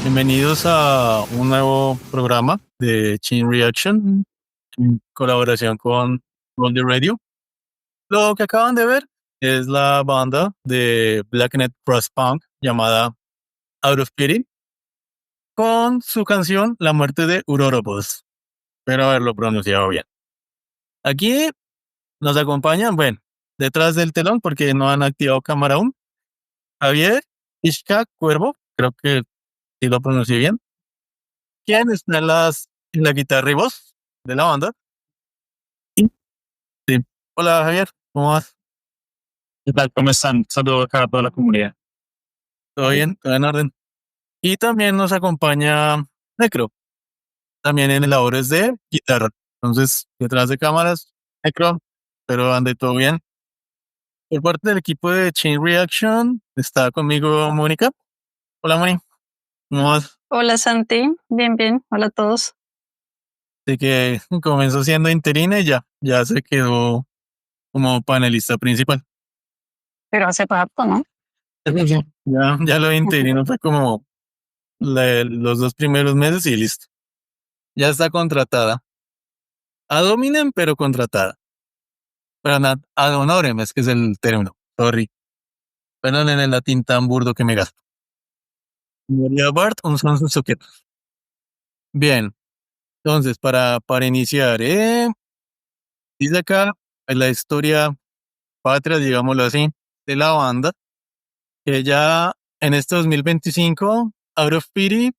Bienvenidos a un nuevo programa de Chain Reaction en colaboración con Goldie Radio. Lo que acaban de ver es la banda de Blackened Crust Punk llamada Out of Pity con su canción La muerte de Urorobos. Espero haberlo pronunciado bien. Aquí nos acompañan, bueno, detrás del telón porque no han activado cámara aún, Javier Ishka Cuervo, creo que sí lo pronuncié bien. ¿Quién está en la guitarra y voz de la banda? Y sí. Hola Javier, ¿cómo vas? ¿Qué tal? ¿Cómo están? Saludos acá a toda la comunidad. ¿Todo bien? ¿Todo en orden? Y también nos acompaña Necro, también en labores de guitarra. Entonces, detrás de cámaras, Necro, pero ande todo bien. Por parte del equipo de Chain Reaction está conmigo Mónica. Hola Moni, ¿cómo vas? Hola Santi, bien, bien, hola a todos. De que comenzó siendo interina y ya se quedó como panelista principal. Pero hace rato, ¿no? Ya lo de interino fue como los 2 primeros meses y listo. Ya está contratada. A dominem, pero contratada. Pero ad honorem es que es el término. Sorry. Perdón en el latín tan burdo que me gasto. María Bart, un son sus sujetos. Bien. Entonces, para iniciar, dice acá la historia patria, digámoslo así, de la banda, que ya en este 2025, Out of Pity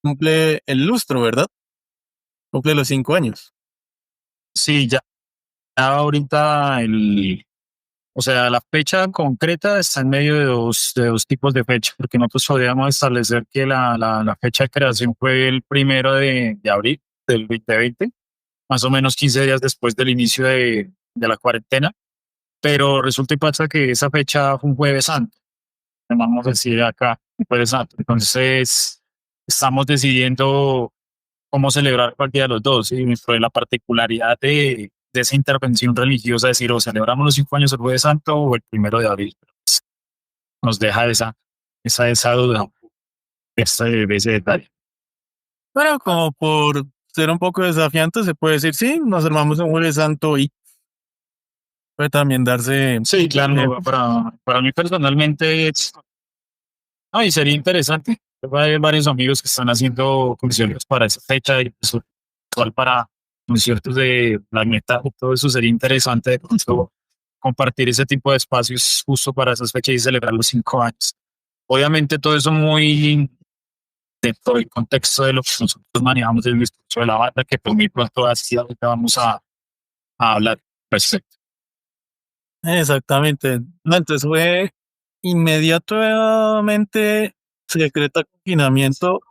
cumple el lustro, ¿verdad? Cumple los 5 años. Sí, ya ahorita o sea, la fecha concreta está en medio de dos tipos de fecha, porque nosotros podríamos establecer que la fecha de creación fue el 1 de abril del 2020, más o menos 15 días después del inicio de la cuarentena, pero resulta y pasa que esa fecha fue un jueves santo, vamos a decir acá, un jueves santo. Entonces, estamos decidiendo cómo celebrar cualquiera de los dos, y dentro de la particularidad de esa intervención religiosa, decir, o celebramos los 5 años del Jueves Santo o el 1 de abril. Pues, nos deja esa duda, ese detalle. Bueno, como por ser un poco desafiante, se puede decir, sí, nos armamos un jueves santo y puede también darse. Sí, claro, para mí personalmente, no, y sería interesante. Hay varios amigos que están haciendo conciertos para esa fecha y pues, igual para conciertos de Planeta, todo eso sería interesante de pronto compartir ese tipo de espacios justo para esas fechas y celebrar los 5 años. Obviamente todo eso muy dentro del contexto de lo que nosotros manejamos del discurso de la banda, que por muy pronto así ahorita vamos a hablar. Perfecto. Exactamente. No, entonces fue inmediatamente se decreta confinamiento,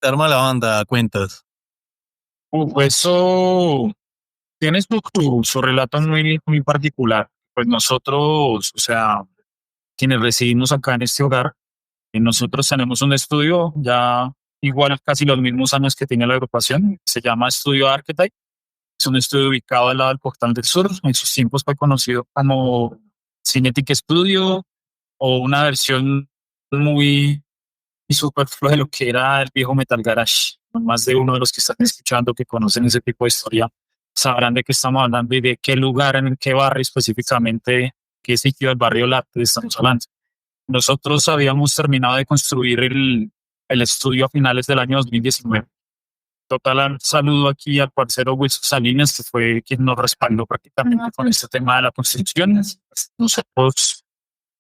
se arma la banda a cuentas. Pues eso tiene su relato muy particular. Pues nosotros, o sea, quienes residimos acá en este hogar, nosotros tenemos un estudio ya igual casi los mismos años que tiene la agrupación, se llama Estudio Archetype, es un estudio ubicado al lado del Portal del Sur, en sus tiempos fue conocido como Cinetic Studio o una versión muy superflua de lo que era el viejo Metal Garage. Más de uno de los que están escuchando que conocen ese tipo de historia sabrán de qué estamos hablando y de qué lugar, en qué barrio específicamente, qué sitio del barrio Lápiz estamos hablando. Nosotros habíamos terminado de construir el estudio a finales del año 2019. Total, saludo aquí al parcero Wilson Salinas, que fue quien nos respaldó prácticamente con este tema de la construcción. Nosotros,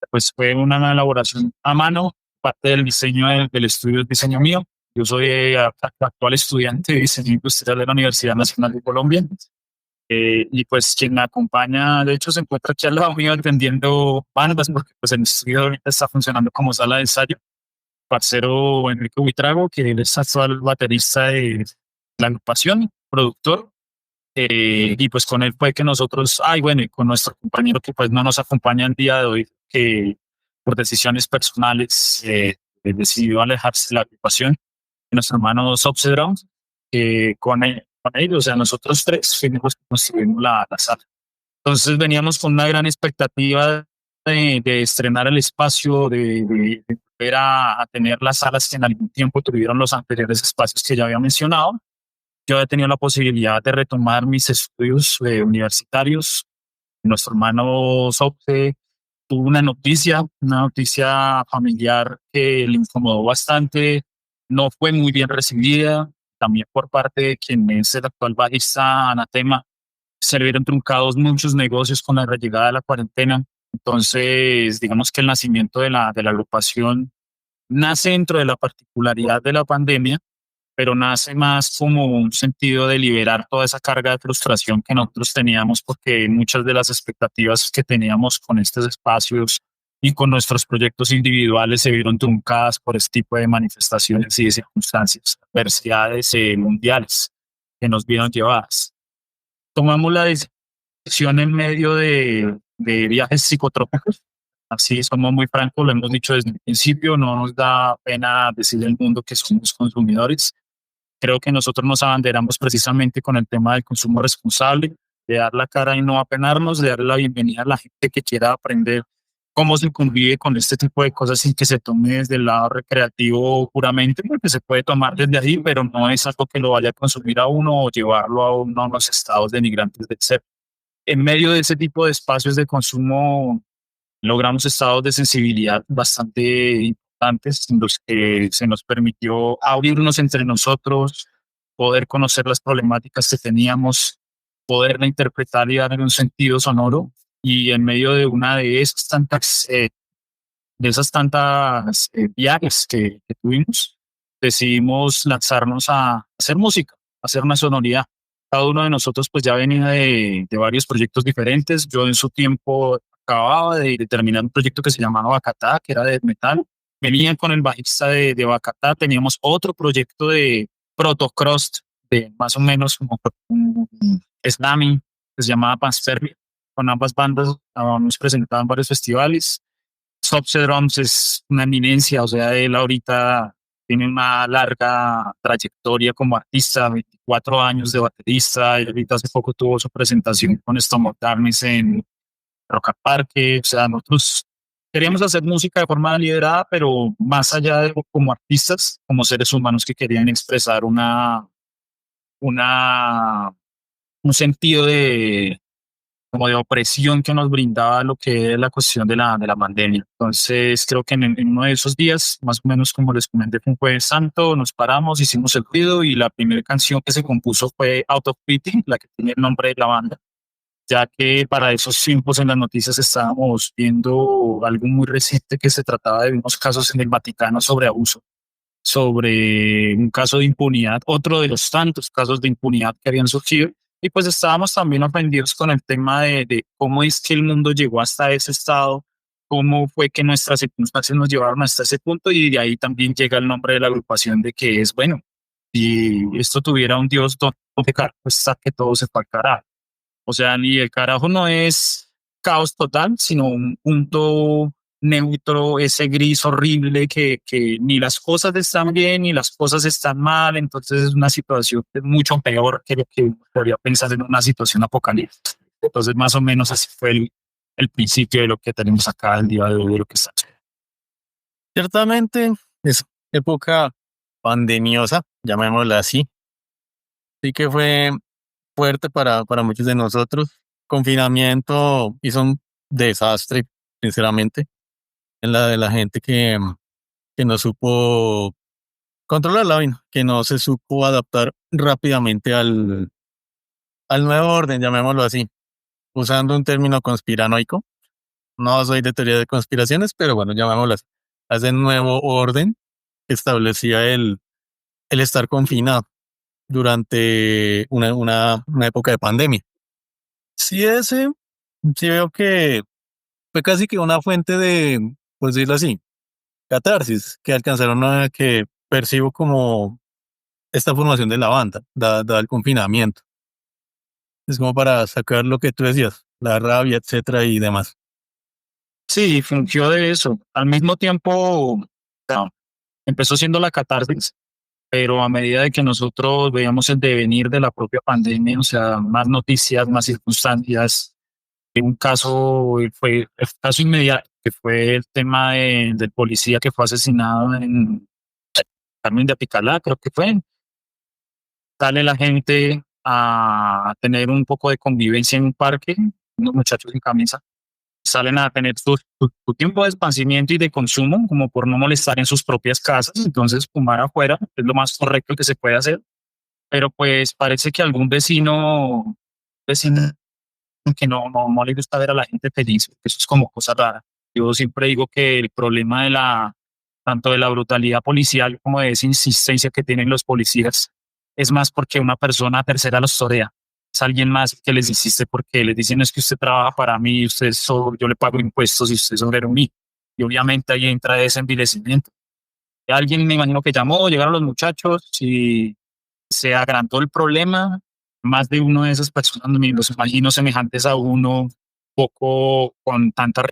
pues fue una elaboración a mano, parte del diseño del estudio es diseño mío. Yo soy actual estudiante de diseño industrial de la Universidad Nacional de Colombia. Y pues quien me acompaña, de hecho, se encuentra aquí al lado mío atendiendo bandas, porque pues el estudio ahorita está funcionando como sala de ensayo. Parcero Enrique Buitrago, que él es actual baterista de la agrupación, productor. Y pues con él fue que nosotros, bueno, y con nuestro compañero que pues no nos acompaña el día de hoy, que por decisiones personales decidió alejarse de la agrupación, nuestro hermano Obsedron, que con él, o sea, nosotros tres fuimos los que construimos la sala. Entonces veníamos con una gran expectativa de estrenar el espacio, de volver a tener las salas que en algún tiempo tuvieron los anteriores espacios que ya había mencionado. Yo he tenido la posibilidad de retomar mis estudios universitarios. Nuestro hermano Sopse tuvo una noticia familiar que le incomodó bastante, no fue muy bien recibida, también por parte de quien es el actual bajista Anatema. Se le vieron truncados muchos negocios con la llegada de la cuarentena. Entonces, digamos que el nacimiento de la agrupación nace dentro de la particularidad de la pandemia, pero nace más como un sentido de liberar toda esa carga de frustración que nosotros teníamos, porque muchas de las expectativas que teníamos con estos espacios y con nuestros proyectos individuales se vieron truncadas por este tipo de manifestaciones y de circunstancias, adversidades mundiales que nos vieron llevadas. Tomamos la decisión en medio de viajes psicotrópicos. Así somos muy francos, lo hemos dicho desde el principio, no nos da pena decirle al mundo que somos consumidores. Creo que nosotros nos abanderamos precisamente con el tema del consumo responsable, de dar la cara y no apenarnos, de darle la bienvenida a la gente que quiera aprender cómo se convive con este tipo de cosas sin que se tome desde el lado recreativo puramente, porque se puede tomar desde ahí, pero no es algo que lo vaya a consumir a uno o llevarlo a uno a los estados denigrantes del ser. En medio de ese tipo de espacios de consumo logramos estados de sensibilidad bastante importantes en los que se nos permitió abrirnos entre nosotros, poder conocer las problemáticas que teníamos, poderla interpretar y darle un sentido sonoro. Y en medio de una de esas tantas viajes que tuvimos, decidimos lanzarnos a hacer música, a hacer una sonoridad. Cada uno de nosotros pues ya venía de varios proyectos diferentes. Yo en su tiempo acababa de terminar un proyecto que se llamaba Bacatá, que era de metal. Venía con el bajista de Bacatá, teníamos otro proyecto de protocross, de más o menos como un slamming, que se llamaba Panspermia. Con ambas bandas nos presentaban varios festivales. Subse Drums es una eminencia, o sea, él ahorita tiene una larga trayectoria como artista, 24 años de baterista, y ahorita hace poco tuvo su presentación con Stomach Darkness en Rock al Parque. O sea, nosotros queríamos hacer música de forma liderada, pero más allá de como artistas, como seres humanos que querían expresar una, un sentido de como de opresión que nos brindaba lo que es la cuestión de la pandemia. Entonces, creo que en uno de esos días, más o menos como les comenté, fue un Jueves Santo, nos paramos, hicimos el ruido y la primera canción que se compuso fue Out of Pity, la que tiene el nombre de la banda, ya que para esos tiempos en las noticias estábamos viendo algo muy reciente que se trataba de unos casos en el Vaticano sobre abuso, sobre un caso de impunidad, otro de los tantos casos de impunidad que habían surgido. Y pues estábamos también aprendidos con el tema de cómo es que el mundo llegó hasta ese estado, cómo fue que nuestras circunstancias nos llevaron hasta ese punto, y de ahí también llega el nombre de la agrupación, de que es, bueno, si esto tuviera un Dios, donde pues que todo se fue al carajo. O sea, ni el carajo no es caos total, sino un punto neutro, ese gris horrible que ni las cosas están bien ni las cosas están mal. Entonces es una situación que es mucho peor que lo que podría pensar en una situación apocalíptica. Entonces más o menos así fue el principio de lo que tenemos acá el día de hoy, de lo que está. Ciertamente es época pandemiosa, llamémosla así. Sí que fue fuerte para muchos de nosotros. Confinamiento hizo un desastre, sinceramente, en la de la gente que no supo controlar la vaina, que no se supo adaptar rápidamente al nuevo orden, llamémoslo así. Usando un término conspiranoico, no soy de teoría de conspiraciones, pero bueno, llamémoslo así. A ese nuevo orden que establecía el estar confinado durante una época de pandemia. Sí, sí veo que fue casi que una fuente de, por decirlo así, catarsis, que alcanzaron a que percibo como esta formación de la banda, dada el confinamiento. Es como para sacar lo que tú decías, la rabia, etcétera y demás. Sí, fungió de eso. Al mismo tiempo, no, empezó siendo la catarsis, pero a medida de que nosotros veíamos el devenir de la propia pandemia, o sea, más noticias, más circunstancias, un caso fue el caso inmediato que fue el tema del policía que fue asesinado en Carmen de Apicalá, creo que fue. Sale la gente a tener un poco de convivencia en un parque, unos muchachos en camisa, salen a tener su tiempo de esparcimiento y de consumo, como por no molestar en sus propias casas. Entonces, fumar afuera es lo más correcto que se puede hacer. Pero pues parece que algún vecino que no le gusta ver a la gente feliz, porque eso es como cosa rara. Yo siempre digo que el problema tanto de la brutalidad policial como de esa insistencia que tienen los policías es más porque una persona tercera los torea. Es alguien más que les insiste porque les dicen es que usted trabaja para mí, yo le pago impuestos y usted es sobre mí. Y obviamente ahí entra ese envilecimiento. Alguien me imagino que llamó, llegaron los muchachos y se agrandó el problema. Más de uno de esas personas, me los imagino semejantes a uno, poco con tanta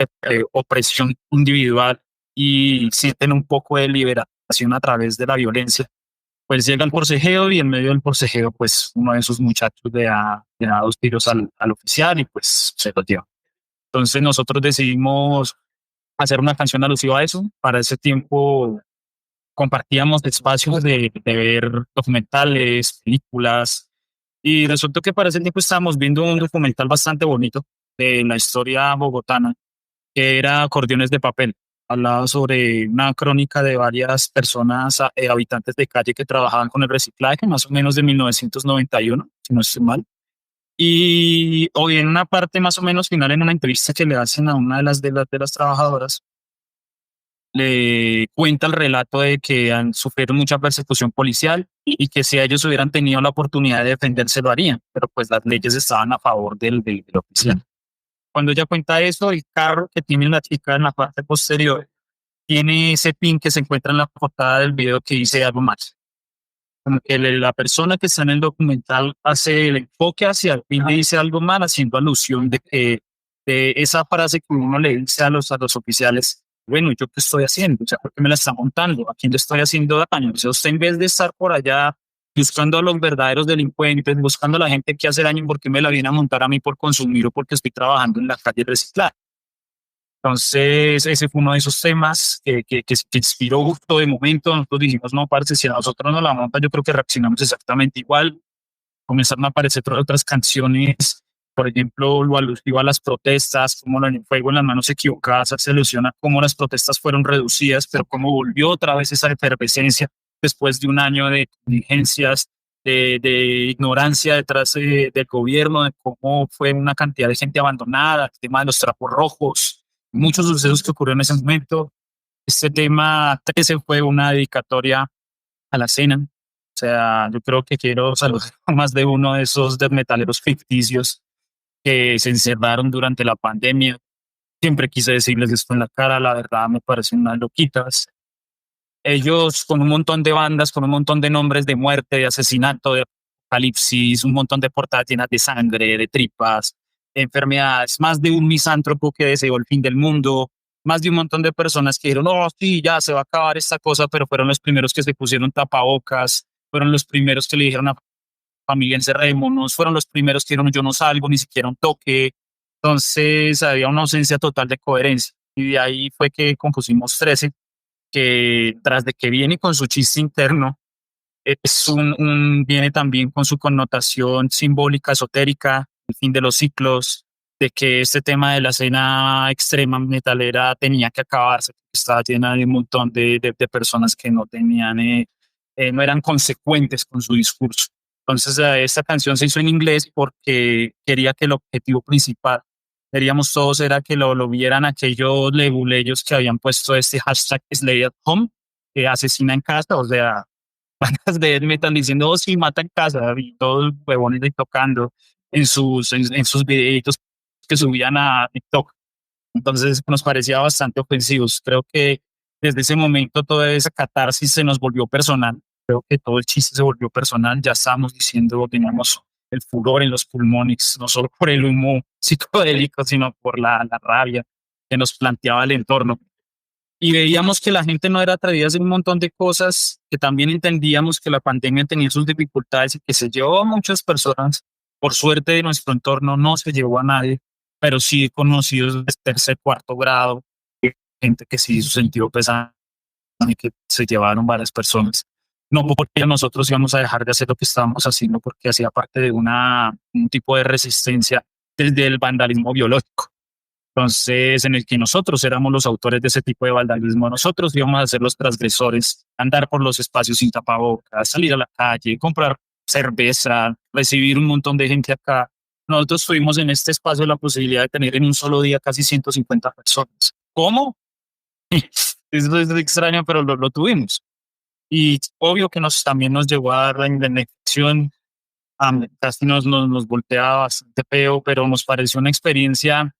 opresión individual y sienten un poco de liberación a través de la violencia. Pues llega el forcejeo y en medio del forcejeo, pues uno de esos muchachos le da 2 tiros al oficial y pues se lo lleva. Entonces nosotros decidimos hacer una canción alusiva a eso. Para ese tiempo compartíamos espacios de ver documentales, películas, y resultó que para ese tiempo estábamos viendo un documental bastante bonito de la historia bogotana, que era Acordeones de Papel. Hablaba sobre una crónica de varias personas, habitantes de calle que trabajaban con el reciclaje, más o menos de 1991, si no estoy mal. Y hoy en una parte más o menos final, en una entrevista que le hacen a una de las trabajadoras, le cuenta el relato de que han sufrido mucha persecución policial y que si ellos hubieran tenido la oportunidad de defenderse lo harían, pero pues las leyes estaban a favor del oficial. Cuando ella cuenta eso, el carro que tiene la chica en la parte posterior tiene ese pin que se encuentra en la portada del video que dice algo más. Como que la persona que está en el documental hace el enfoque hacia el pin y dice algo mal, haciendo alusión de esa frase que uno le dice a los oficiales: bueno, ¿yo qué estoy haciendo? O sea, ¿por qué me la está montando? ¿A quién le estoy haciendo daño? O sea, usted en vez de estar por allá buscando a los verdaderos delincuentes, buscando a la gente que hace daño, ¿por qué me la viene a montar a mí por consumir o porque estoy trabajando en la calle reciclar? Entonces, ese fue uno de esos temas que inspiró justo de momento. Nosotros dijimos, no, parce, si a nosotros nos la monta, yo creo que reaccionamos exactamente igual. Comenzaron a aparecer otras canciones, por ejemplo, lo alusivo a las protestas, como el fuego en las manos equivocadas, se alusiona cómo las protestas fueron reducidas, pero cómo volvió otra vez esa efervescencia después de un año de negligencias, de ignorancia detrás del gobierno, de cómo fue una cantidad de gente abandonada, el tema de los trapos rojos, muchos sucesos que ocurrieron en ese momento. Este tema 13 fue una dedicatoria a la cena. O sea, yo creo que quiero saludar a más de uno de esos metaleros ficticios que se encerraron durante la pandemia. Siempre quise decirles esto en la cara, la verdad me parecen unas loquitas. Ellos con un montón de bandas, con un montón de nombres de muerte, de asesinato, de apocalipsis, un montón de portadas llenas de sangre, de tripas, de enfermedades, más de un misántropo que deseó el fin del mundo, más de un montón de personas que dijeron, oh, sí, ya se va a acabar esta cosa, pero fueron los primeros que se pusieron tapabocas, fueron los primeros que le dijeron a la familia encerrémonos, fueron los primeros que dijeron yo no salgo, ni siquiera un toque. Entonces había una ausencia total de coherencia. Y de ahí fue que compusimos 13, que tras de que viene con su chiste interno, viene también con su connotación simbólica, esotérica, el fin de los ciclos, de que este tema de la escena extrema metalera tenía que acabarse, estaba llena de un montón de personas que no tenían, no eran consecuentes con su discurso. Entonces, esta canción se hizo en inglés porque quería que el objetivo principal, queríamos todos, era que lo vieran aquellos leguleyos que habían puesto este hashtag Slay at Home, que asesina en casa, o sea, bandas de death metal diciendo, oh, sí, mata en casa, y todos los huevones ahí tocando en sus videitos que subían a TikTok. Entonces nos parecía bastante ofensivos. Creo que desde ese momento toda esa catarsis se nos volvió personal. Creo que todo el chiste se volvió personal. Ya estábamos diciendo, teníamos el furor en los pulmones, no solo por el humo psicodélico, sino por la rabia que nos planteaba el entorno. Y veíamos que la gente no era atrevida a hacer un montón de cosas, que también entendíamos que la pandemia tenía sus dificultades y que se llevó a muchas personas. Por suerte de nuestro entorno no se llevó a nadie, pero sí conocidos de tercer, cuarto grado, gente que sí hizo sentido pesado y que se llevaron varias personas. No porque nosotros íbamos a dejar de hacer lo que estábamos haciendo, porque hacía parte de un tipo de resistencia desde el vandalismo biológico. Entonces, en el que nosotros éramos los autores de ese tipo de vandalismo, nosotros íbamos a ser los transgresores, andar por los espacios sin tapabocas, salir a la calle, comprar cerveza, recibir un montón de gente acá. Nosotros tuvimos en este espacio la posibilidad de tener en un solo día casi 150 personas. ¿Cómo? Eso es extraño, pero lo tuvimos. Y obvio que también nos llevó a dar la indemnización, casi nos volteaba bastante feo, pero nos pareció una experiencia,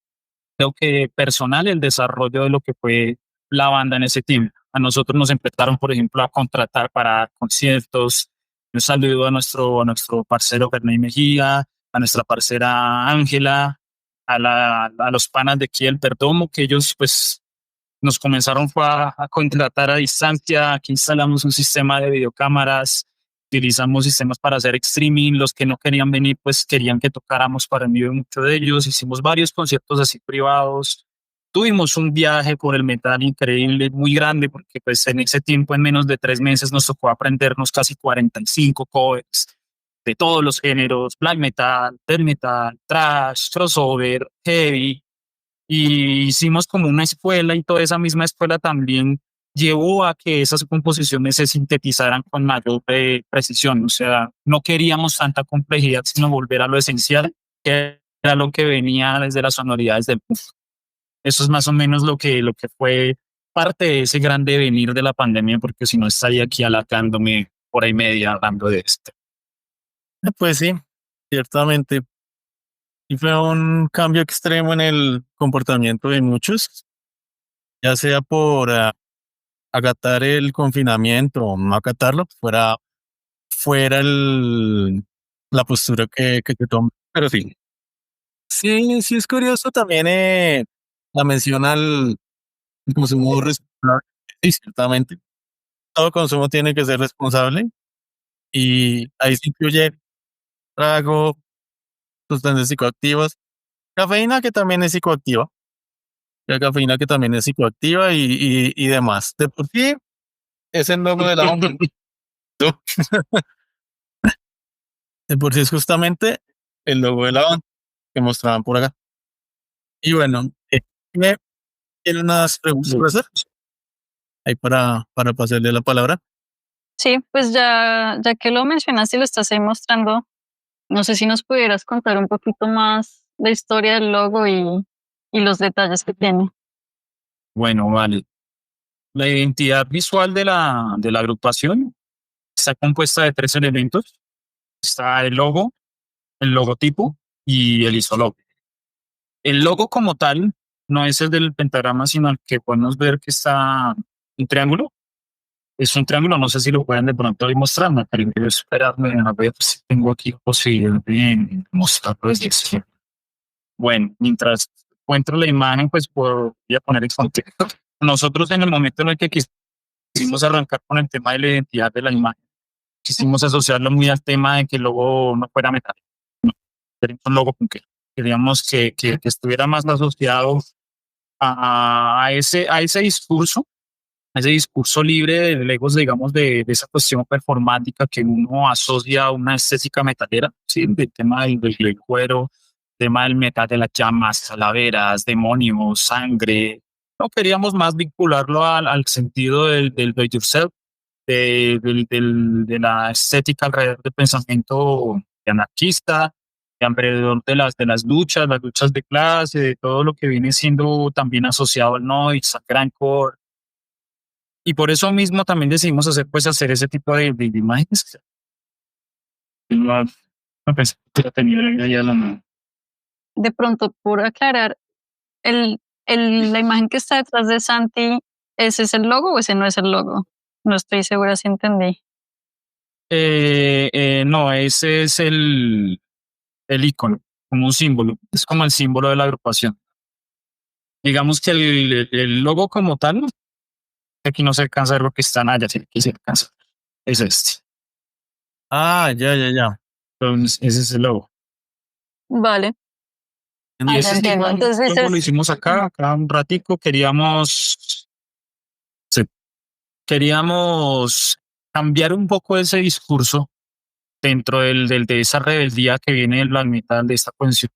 creo que personal, el desarrollo de lo que fue la banda en ese tiempo. A nosotros nos empezaron, por ejemplo, a contratar para conciertos. Un saludo a nuestro parcero Ferney Mejía, a nuestra parcera Ángela, a los panas de aquí del Perdomo, que ellos pues nos comenzaron fue a contratar a distancia. Aquí instalamos un sistema de videocámaras, utilizamos sistemas para hacer streaming. Los que no querían venir, pues querían que tocáramos para envío de muchos de ellos. Hicimos varios conciertos así privados. Tuvimos un viaje por el metal increíble, muy grande, porque pues en ese tiempo, en menos de 3 meses, nos tocó aprendernos casi 45 covers de todos los géneros: black metal, death metal, thrash, crossover, heavy, y hicimos como una escuela, y toda esa misma escuela también llevó a que esas composiciones se sintetizaran con mayor precisión. O sea, no queríamos tanta complejidad, sino volver a lo esencial, que era lo que venía desde las sonoridades del punk. Eso es más o menos lo que fue parte de ese gran devenir de la pandemia, porque si no estaría aquí alargándome hora y media hablando de esto. Pues sí, ciertamente. Y fue un cambio extremo en el comportamiento de muchos, ya sea por acatar el confinamiento o no acatarlo, fuera la postura que se toma. Pero sí, sí, sí es curioso también la mención al consumo responsable. Sí, ciertamente. Todo consumo tiene que ser responsable y ahí se incluye trago, sustancias psicoactivas, cafeína que también es psicoactiva, la cafeína que también es psicoactiva y demás. De por sí es el logo de la ONU. De por sí es justamente el logo de la ONU que mostraban por acá. Y bueno, ¿me tiene unas preguntas para hacer? Ahí para pasarle la palabra. Sí, pues ya que lo mencionaste y lo estás ahí mostrando, no sé si nos pudieras contar un poquito más la historia del logo y los detalles que tiene. Bueno, vale. La identidad visual de la agrupación está compuesta de 3 elementos. Está el logo, el logotipo y el isólogo. El logo como tal no es el del pentagrama, sino el que podemos ver que está un triángulo. Es un triángulo, no sé si lo pueden de pronto ahí mostrar, pero quiero esperarme a ver si tengo aquí posibilidad de mostrarlo desde aquí. Bueno, mientras encuentro la imagen, pues voy a poner en contexto. Nosotros, en el momento en el que quisimos arrancar con el tema de la identidad de la imagen, quisimos asociarlo muy al tema de que el logo no fuera metálico, no, queríamos un logo punkero. Queríamos que estuviera más asociado a ese discurso, a ese discurso libre de legos, digamos, de esa cuestión performática que uno asocia a una estética metalera, ¿sí? Del tema del cuero, tema del metal, de las llamas, calaveras, demonios, sangre. No queríamos más vincularlo al sentido del do it yourself, de la estética alrededor del pensamiento anarquista, alrededor de las luchas de clase, de todo lo que viene siendo también asociado al noise, al grindcore. Y por eso mismo también decidimos hacer ese tipo de imágenes. No pensé que la tenía ahí a la mano. De pronto, por aclarar, el, la imagen que está detrás de Santi, ¿ese es el logo o ese no es el logo? No estoy segura si entendí. No, ese es el icono, como un símbolo. Es como el símbolo de la agrupación. Digamos que el logo como tal, aquí no se alcanza a ver lo que está allá, sí, aquí se alcanza. Es este. Ah, ya, ya, ya. Entonces, ese es el logo. Vale. Y Ya ese entiendo. Entonces logo lo es, hicimos acá un ratico. Sí, queríamos cambiar un poco ese discurso dentro de esa rebeldía que viene del black metal, de esta posición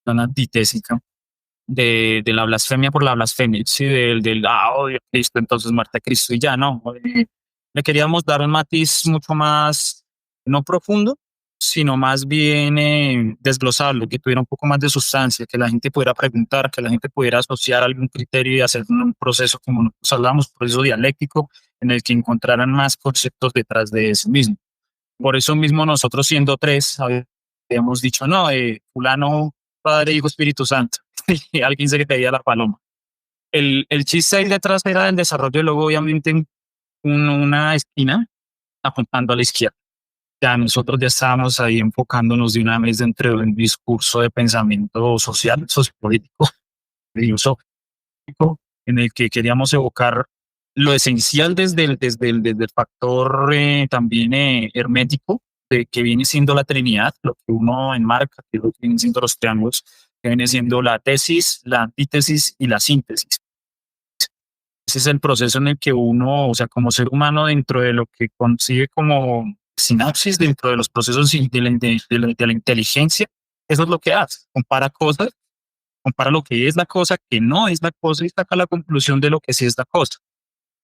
antitésica de la blasfemia por la blasfemia, sí, odio a Cristo, entonces muerte a Cristo y ya, no. Le queríamos dar un matiz mucho más, no profundo, sino más bien desglosarlo, que tuviera un poco más de sustancia, que la gente pudiera preguntar, que la gente pudiera asociar algún criterio y hacer un proceso, como nosotros hablamos, proceso dialéctico, en el que encontraran más conceptos detrás de ese mismo. Por eso mismo nosotros siendo tres, habíamos dicho, no, fulano, Padre, Hijo, Espíritu Santo. Y alguien se que caía la paloma. El chiste ahí detrás era el desarrollo y luego obviamente en una esquina apuntando a la izquierda. Ya nosotros ya estábamos ahí enfocándonos de una vez dentro de un discurso de pensamiento social, sociopolítico, filosófico, en el que queríamos evocar lo esencial desde el factor también hermético, de que viene siendo la Trinidad, lo que uno enmarca, que es lo que vienen siendo los triángulos, que viene siendo la tesis, la antítesis y la síntesis. Ese es el proceso en el que uno, o sea, como ser humano, dentro de lo que consigue como sinapsis, dentro de los procesos de la inteligencia, eso es lo que hace. Compara cosas, compara lo que es la cosa, que no es la cosa y saca la conclusión de lo que sí es la cosa.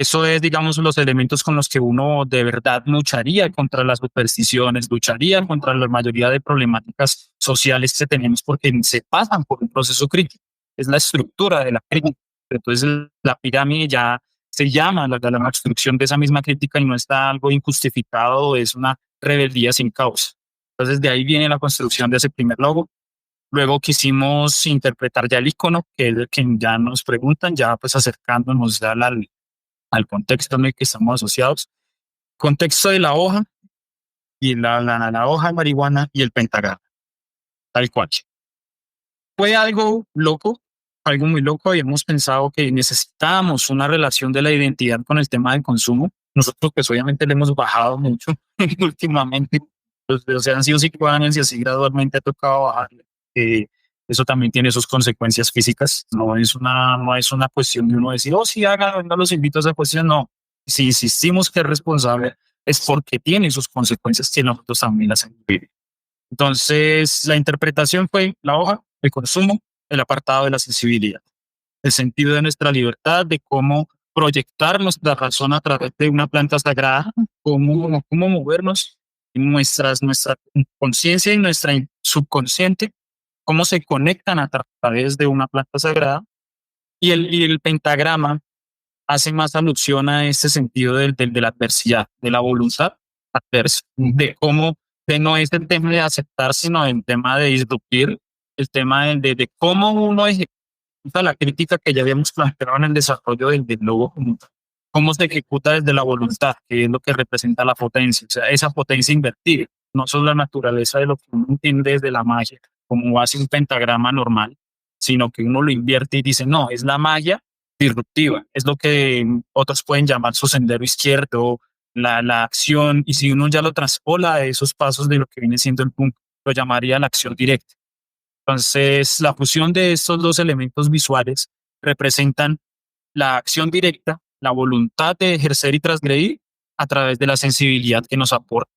Eso es, digamos, los elementos con los que uno de verdad lucharía contra las supersticiones, lucharía contra la mayoría de problemáticas sociales que tenemos porque se pasan por un proceso crítico. Es la estructura de la crítica. Entonces, la pirámide ya se llama la construcción de esa misma crítica y no está algo injustificado, es una rebeldía sin causa. Entonces, de ahí viene la construcción de ese primer logo. Luego quisimos interpretar ya el icono, que es el que ya nos preguntan, ya pues acercándonos ya al contexto en el que estamos asociados. Contexto de la hoja y la hoja de marihuana y el pentagrama, tal cual. Fue algo loco, algo muy loco. Habíamos pensado que necesitábamos una relación de la identidad con el tema del consumo. Nosotros, pues obviamente le hemos bajado mucho últimamente. O sea, han sido 5 años y así gradualmente ha tocado bajar. Eso también tiene sus consecuencias físicas. No es una cuestión de uno decir, oh, sí, hagan, no los invito a esa cuestión. No. Si insistimos que es responsable, es porque tiene sus consecuencias que nosotros también las hemos vivido. Entonces, la interpretación fue la hoja, el consumo, el apartado de la sensibilidad, el sentido de nuestra libertad, de cómo proyectar nuestra razón a través de una planta sagrada, cómo movernos, nuestra conciencia y nuestra subconsciente, cómo se conectan a través de una planta sagrada. Y el pentagrama hace más alusión a ese sentido de la adversidad, de la voluntad adversa, de cómo no es el tema de aceptar, sino el tema de disruptir, el tema de cómo uno ejecuta la crítica que ya habíamos planteado en el desarrollo del logo, cómo se ejecuta desde la voluntad, que es lo que representa la potencia, o sea, esa potencia invertida, no solo la naturaleza de lo que uno entiende desde la magia, como hace un pentagrama normal, sino que uno lo invierte y dice, no, es la magia disruptiva, es lo que otros pueden llamar su sendero izquierdo, la acción, y si uno ya lo traspola a esos pasos de lo que viene siendo el punto, lo llamaría la acción directa. Entonces, la fusión de estos dos elementos visuales representan la acción directa, la voluntad de ejercer y transgredir a través de la sensibilidad que nos aporta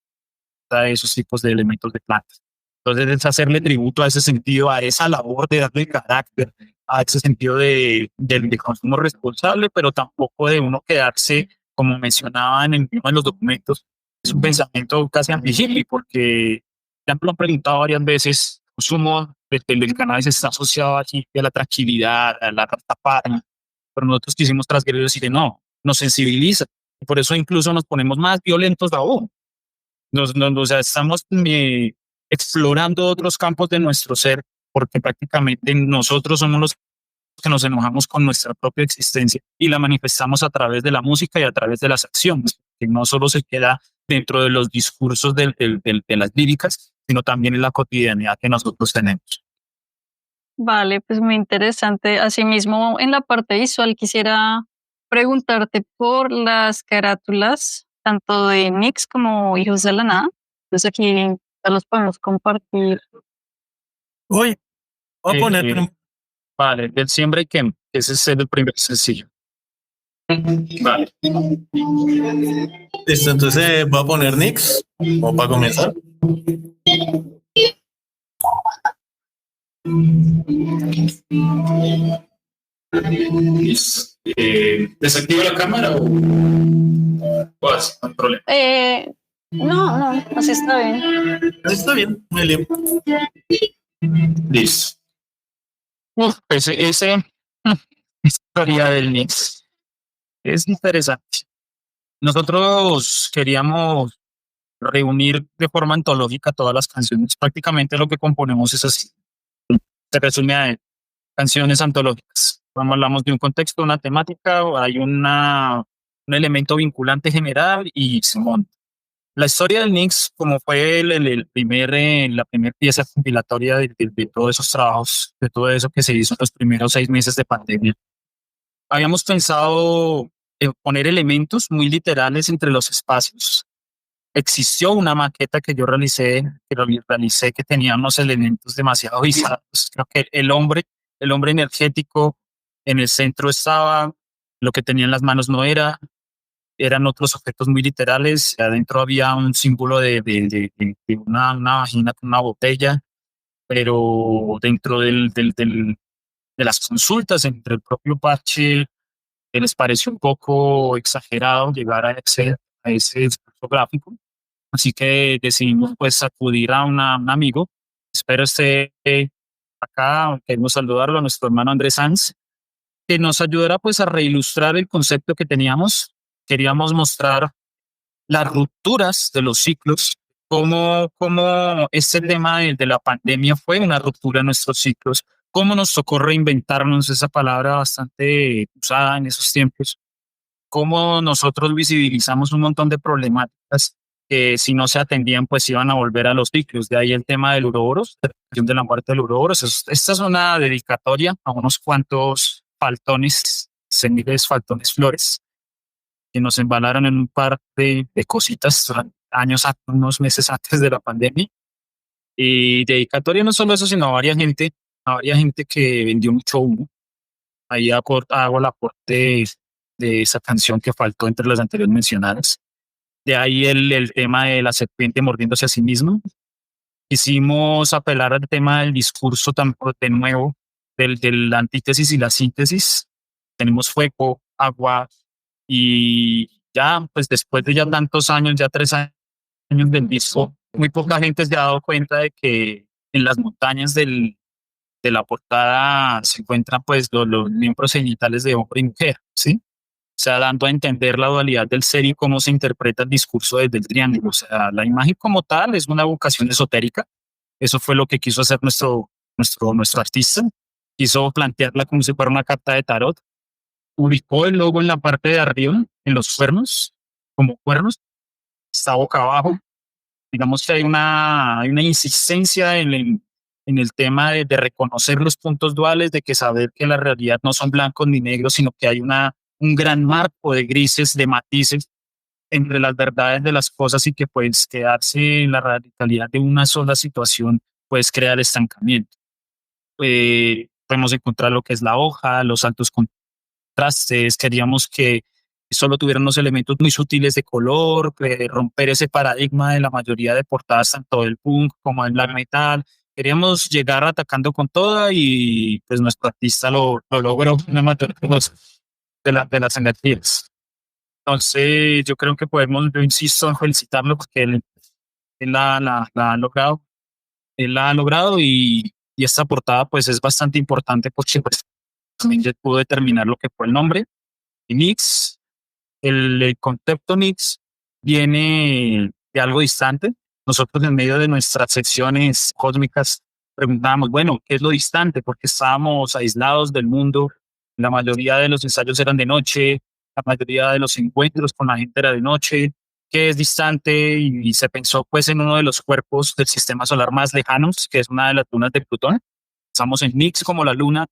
esos tipos de elementos de plantas. Entonces, es hacerle tributo a ese sentido, a esa labor de darle carácter, a ese sentido de consumo responsable, pero tampoco de uno quedarse, como mencionaba en los documentos, es un pensamiento casi anti-hippie, porque ya me lo han preguntado varias veces, el consumo del cannabis está asociado aquí a la tranquilidad, a la rastafari, pero nosotros quisimos transgredir y decir, no, nos sensibiliza, y por eso incluso nos ponemos más violentos aún. O sea, estamos explorando otros campos de nuestro ser, porque prácticamente nosotros somos los que nos enojamos con nuestra propia existencia y la manifestamos a través de la música y a través de las acciones, que no solo se queda dentro de los discursos de las líricas, sino también en la cotidianidad que nosotros tenemos. vale, pues muy interesante. Asimismo, en la parte visual quisiera preguntarte por las carátulas, tanto de Nix como Hijos de la Nada. Entonces aquí ya los podemos compartir. Uy, Voy a poner Vale, del Siembra y Quema. Ese es el primer sencillo. Vale. listo, entonces voy a poner Nix, como para comenzar. Listo. ¿Desactiva la cámara o así? No hay problema. No, así está bien. Está bien, me lío. Listo. Ese historia del Knicks es interesante. Nosotros queríamos reunir de forma antológica todas las canciones. Prácticamente lo que componemos es así. Se resume a canciones antológicas. Cuando hablamos de un contexto, una temática, hay un elemento vinculante general y se monta. La historia del Knicks, como fue la primera pieza compilatoria de todos esos trabajos, de todo eso que se hizo en los primeros 6 meses de pandemia, habíamos pensado en poner elementos muy literales entre los espacios. Existió una maqueta que yo realicé que tenía unos elementos demasiado bizarros. Creo que el hombre energético en el centro estaba, lo que tenía en las manos no eran otros objetos muy literales. Adentro había un símbolo de una vagina con una botella, pero dentro de las consultas, entre el propio parche, les pareció un poco exagerado llegar a ese discurso gráfico. Así que decidimos pues acudir a un amigo. Espero esté acá, queremos saludarlo, a nuestro hermano Andrés Sanz, que nos ayudará pues a reilustrar el concepto que teníamos. Queríamos mostrar las rupturas de los ciclos, cómo este tema de la pandemia fue una ruptura en nuestros ciclos, cómo nos tocó reinventarnos, esa palabra bastante usada en esos tiempos, cómo nosotros visibilizamos un montón de problemáticas que si no se atendían pues iban a volver a los ciclos. De ahí el tema del uroboros, de la muerte del uroboros. Esta es una dedicatoria a unos cuantos faltones, semiles faltones flores, que nos embalaron en un par de cositas unos meses antes de la pandemia. Y dedicatoria no solo eso, sino a varias gente que vendió mucho humo. Ahí hago el aporte de esa canción que faltó entre las anteriores mencionadas. De ahí el tema de la serpiente mordiéndose a sí mismo. Quisimos apelar al tema del discurso de nuevo, de la antítesis y la síntesis. Tenemos fuego, agua, y ya, pues después de ya tantos años, ya 3 años del disco, muy poca gente se ha dado cuenta de que en las montañas de la portada se encuentran pues los miembros genitales de hombre y mujer, ¿sí? O sea, dando a entender la dualidad del ser y cómo se interpreta el discurso desde el triángulo. O sea, la imagen como tal es una vocación esotérica. Eso fue lo que quiso hacer nuestro artista. Quiso plantearla como si fuera una carta de tarot. Ubicó el logo en la parte de arriba, en los cuernos, como cuernos. Está boca abajo. Digamos que hay una insistencia en el tema de reconocer los puntos duales, de que saber que la realidad no son blancos ni negros, sino que hay un gran marco de grises, de matices entre las verdades de las cosas, y que pues quedarse en la radicalidad de una sola situación pues crear estancamiento. Podemos encontrar lo que es la hoja, los altos contrastes. Queríamos que solo tuvieran unos elementos muy sutiles de color, romper ese paradigma de la mayoría de portadas, tanto del punk como del black metal. Queríamos llegar atacando con toda, y pues nuestro artista lo logró en la mayoría de las energías. Entonces yo creo que yo insisto en felicitarlo porque él la ha logrado. Él la ha logrado, y esta portada pues es bastante importante porque pues también ya pudo determinar lo que fue el nombre. Y Nix, el concepto Nix viene de algo distante. Nosotros en medio de nuestras secciones cósmicas preguntábamos, bueno, ¿qué es lo distante? Porque estábamos aislados del mundo. La mayoría de los ensayos eran de noche, la mayoría de los encuentros con la gente era de noche. ¿Qué es distante? Y se pensó pues en uno de los cuerpos del sistema solar más lejanos, que es una de las lunas de Plutón. Estamos en Nix como la luna,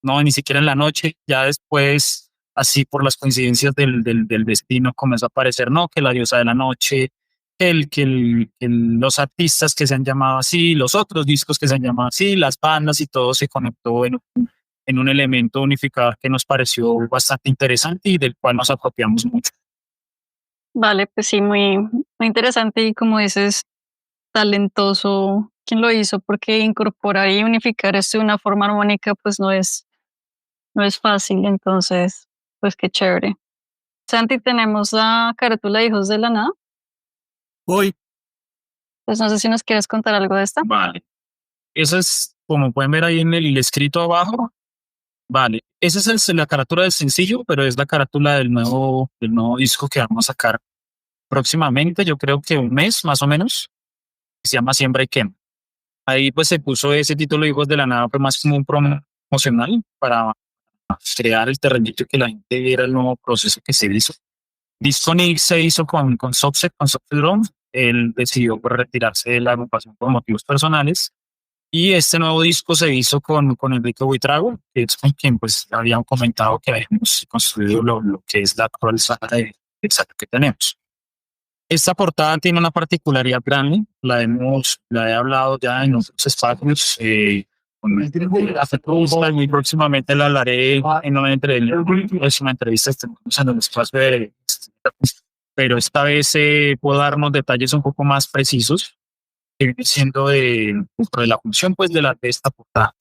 no, ni siquiera en la noche. Ya después, así por las coincidencias del destino, comenzó a aparecer, no, que la diosa de la noche, los artistas que se han llamado así, los otros discos que se han llamado así, las bandas y todo se conectó en un elemento unificador que nos pareció bastante interesante y del cual nos apropiamos mucho. Vale, pues sí, muy interesante y como dices, talentoso quien lo hizo, porque incorporar y unificar esto de una forma armónica, pues no es fácil. Entonces, pues qué chévere. Santi, tenemos la carátula de Hijos de la Nada. Hoy, Pues no sé si nos quieres contar algo de esta. Vale. Eso es, como pueden ver ahí en el escrito abajo, vale. Esa es la carátula del sencillo, pero es la carátula del nuevo disco que vamos a sacar próximamente, yo creo que un mes más o menos, que se llama Siembra y Quema. Ahí pues se puso ese título Hijos de la Nada, pues más como un promocional para crear el terrenito y que la gente viera el nuevo proceso que se hizo. Disconic se hizo con Subset Drum. Él decidió pues, retirarse de la agrupación por motivos personales. Y este nuevo disco se hizo con Enrique Buitrago, que es con quien pues habían comentado que habíamos construido lo que es la actual sala de ensayo que tenemos. Esta portada tiene una particularidad grande, la he hablado ya en otros espacios, muy próximamente la hablaré en una entrevista en el espacio pero esta vez puedo darnos detalles un poco más precisos, que viene siendo de la función pues de esta portada.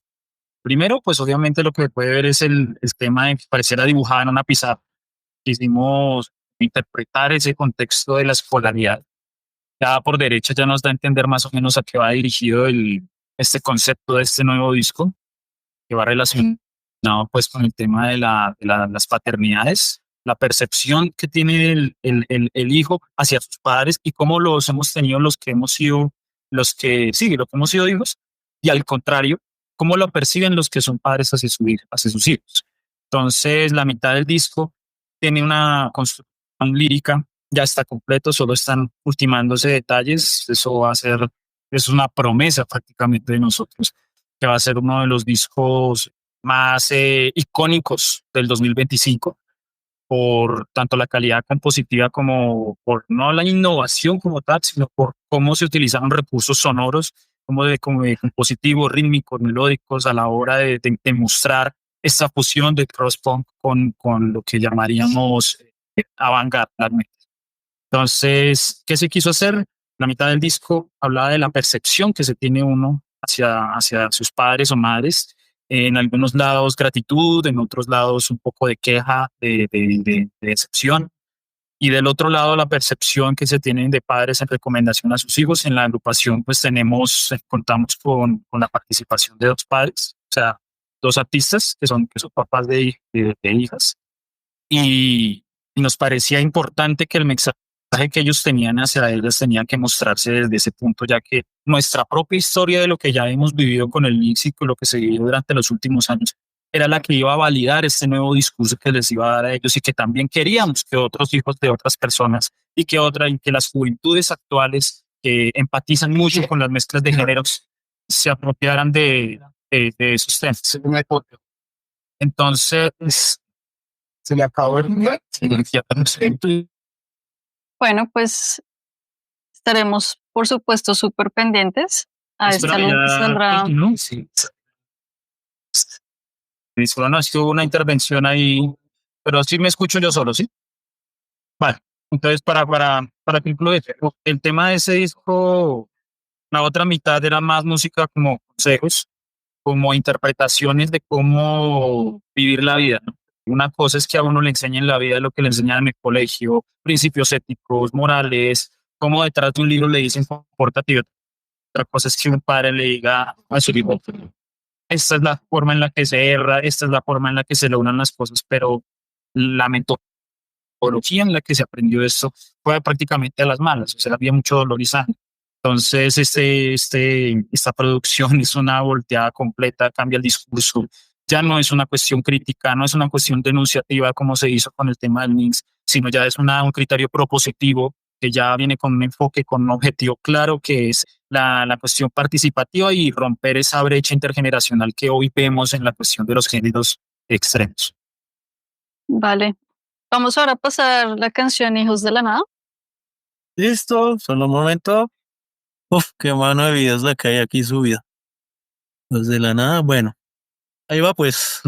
Primero, pues obviamente lo que puede ver es el tema de que pareciera dibujada en una pizarra. Quisimos interpretar ese contexto de la escolaridad. Ya por derecha ya nos da a entender más o menos a qué va dirigido este concepto de este nuevo disco, que va relacionado pues con el tema de las paternidades, la percepción que tiene el hijo hacia sus padres y cómo los hemos tenido los que hemos sido, lo que hemos sido hijos, y al contrario, cómo lo perciben los que son padres hacia sus hijos. Entonces, la mitad del disco tiene una construcción lírica, ya está completo, solo están ultimándose detalles. Eso va a ser, es una promesa prácticamente de nosotros, que va a ser uno de los discos más icónicos del 2025 por tanto la calidad compositiva como por no la innovación como tal, sino por cómo se utilizaron recursos sonoros, como de compositivos, rítmicos, melódicos a la hora de mostrar esta fusión de cross-punk con lo que llamaríamos avant-garde. Entonces, ¿qué se quiso hacer? La mitad del disco hablaba de la percepción que se tiene uno hacia sus padres o madres. En algunos lados gratitud, en otros lados un poco de queja, de decepción. Y del otro lado, la percepción que se tienen de padres en recomendación a sus hijos. En la agrupación, pues contamos con la participación de dos padres, o sea, dos artistas que son papás de hijas. Y nos parecía importante que el mensaje que ellos tenían hacia ellas tenía que mostrarse desde ese punto, ya que nuestra propia historia de lo que ya hemos vivido con el mix y con lo que se vivió durante los últimos años era la que iba a validar este nuevo discurso que les iba a dar a ellos y que también queríamos que otros hijos de otras personas y que las juventudes actuales que empatizan mucho con las mezclas de géneros se apropiaran de esos temas. Entonces, se le acabó el Bueno, pues estaremos, por supuesto, súper pendientes a este álbum que saldrá. No, sí. No, es que hubo una intervención ahí, pero sí me escucho yo solo, ¿sí? Vale. Entonces, para concluir, el tema de ese disco, la otra mitad era más música como consejos, como interpretaciones de cómo vivir la vida, ¿no? Una cosa es que a uno le enseñen la vida lo que le enseñan en el colegio, principios éticos, morales, cómo detrás de un libro le dicen comportate. Otra cosa es que un padre le diga a su hijo, esta es la forma en la que se erra, esta es la forma en la que se logran las cosas, pero la metodología en la que se aprendió esto fue prácticamente a las malas, o sea, había mucho dolor y sangre. Entonces, esta producción es una volteada completa, cambia el discurso. Ya no es una cuestión crítica, no es una cuestión denunciativa como se hizo con el tema del MINX, sino ya es un criterio propositivo que ya viene con un enfoque, con un objetivo claro, que es la cuestión participativa y romper esa brecha intergeneracional que hoy vemos en la cuestión de los géneros extremos. Vale. Vamos ahora a pasar la canción Hijos de la Nada. Listo, solo un momento. Uf, qué mano de videos la que hay aquí subida. Los de la nada, bueno. Ahí va pues.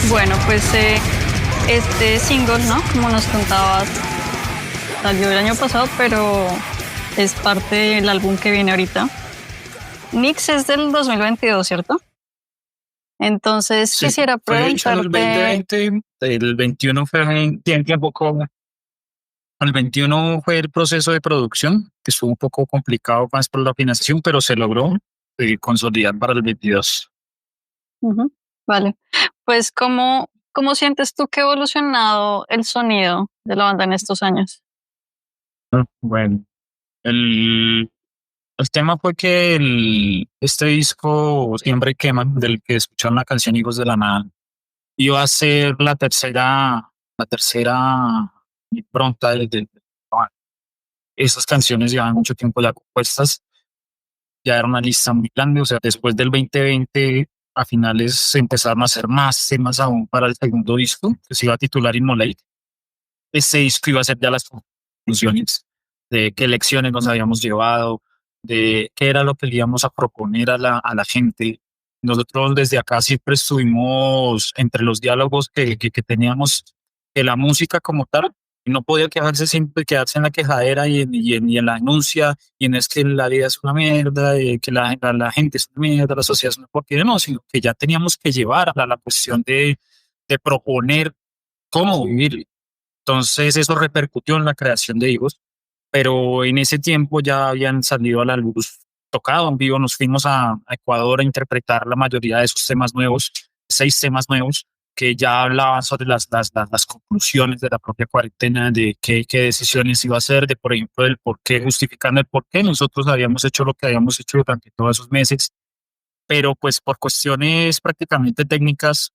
Bueno, pues este single, ¿no? Como nos contabas, salió el año pasado, pero es parte del álbum que viene ahorita. Nix es del 2022, ¿cierto? Entonces Sí, quisiera fue hecho en el preguntarte, 2020, el 21 fue tiempo como el 21 fue el proceso de producción, que estuvo un poco complicado más por la financiación, pero se logró consolidar para el 22. ujú, vale, pues ¿cómo sientes tú que ha evolucionado el sonido de la banda en estos años? Bueno, el, el tema fue que este disco Siempre Quema, del que escucharon la canción Hijos de la Nada, iba a ser la tercera impronta de esas canciones llevaban mucho tiempo ya compuestas, ya era una lista muy grande, o sea, después del 2020 a finales se empezaron a hacer más temas aún para el segundo disco, que se iba a titular Immolate. Este disco iba a ser ya las conclusiones de qué lecciones nos habíamos llevado, de qué era lo que le íbamos a proponer a la gente. Nosotros desde acá siempre estuvimos entre los diálogos que teníamos, que la música como tal no podía quejarse siempre, quedarse en la quejadera y en la denuncia, y en es que la vida es una mierda, que la gente es una mierda, la sociedad es una porquería, no, sino que ya teníamos que llevar a la cuestión de proponer cómo vivir. Entonces eso repercutió en la creación de Higos, pero en ese tiempo ya habían salido a la luz, tocado en vivo, nos fuimos a Ecuador a interpretar la mayoría de esos temas nuevos, 6 temas nuevos, que ya hablaban sobre las conclusiones de la propia cuarentena, de qué decisiones iba a hacer, de por ejemplo el por qué, justificando el por qué nosotros habíamos hecho lo que habíamos hecho durante todos esos meses, pero pues por cuestiones prácticamente técnicas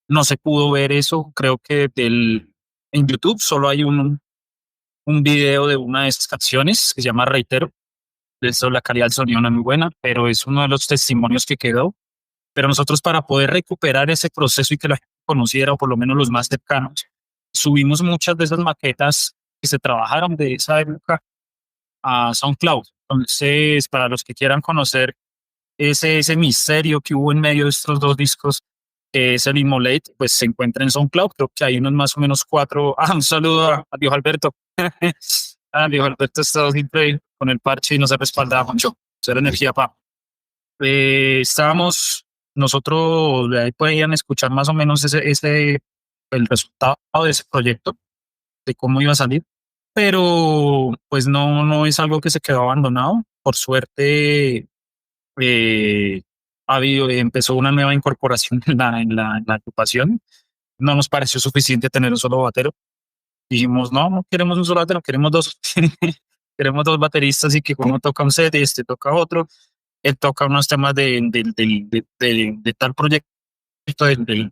no se pudo ver eso. Creo que en YouTube solo hay un video de una de esas canciones que se llama Reitero. De eso la calidad del sonido no es muy buena, pero es uno de los testimonios que quedó. Pero nosotros, para poder recuperar ese proceso y que la gente conociera, o por lo menos los más cercanos, subimos muchas de esas maquetas que se trabajaron de esa época a SoundCloud. Entonces, para los que quieran conocer ese misterio que hubo en medio de estos dos discos, que es el Immolate, pues se encuentra en SoundCloud. Creo que hay unos más o menos cuatro. Un saludo a Dios Alberto. Dios Alberto está siempre con el parche y nos ha respaldado mucho. Ser energía, pa. Estábamos nosotros, de ahí podían escuchar más o menos el resultado de ese proyecto, de cómo iba a salir, pero pues no es algo que se quedó abandonado. Por suerte, eh, empezó una nueva incorporación en la agrupación. No nos pareció suficiente tener un solo batero. Dijimos, no queremos un solo batero, queremos dos. Queremos dos bateristas y que uno toca un set y este toca otro. Él toca unos temas de tal proyecto del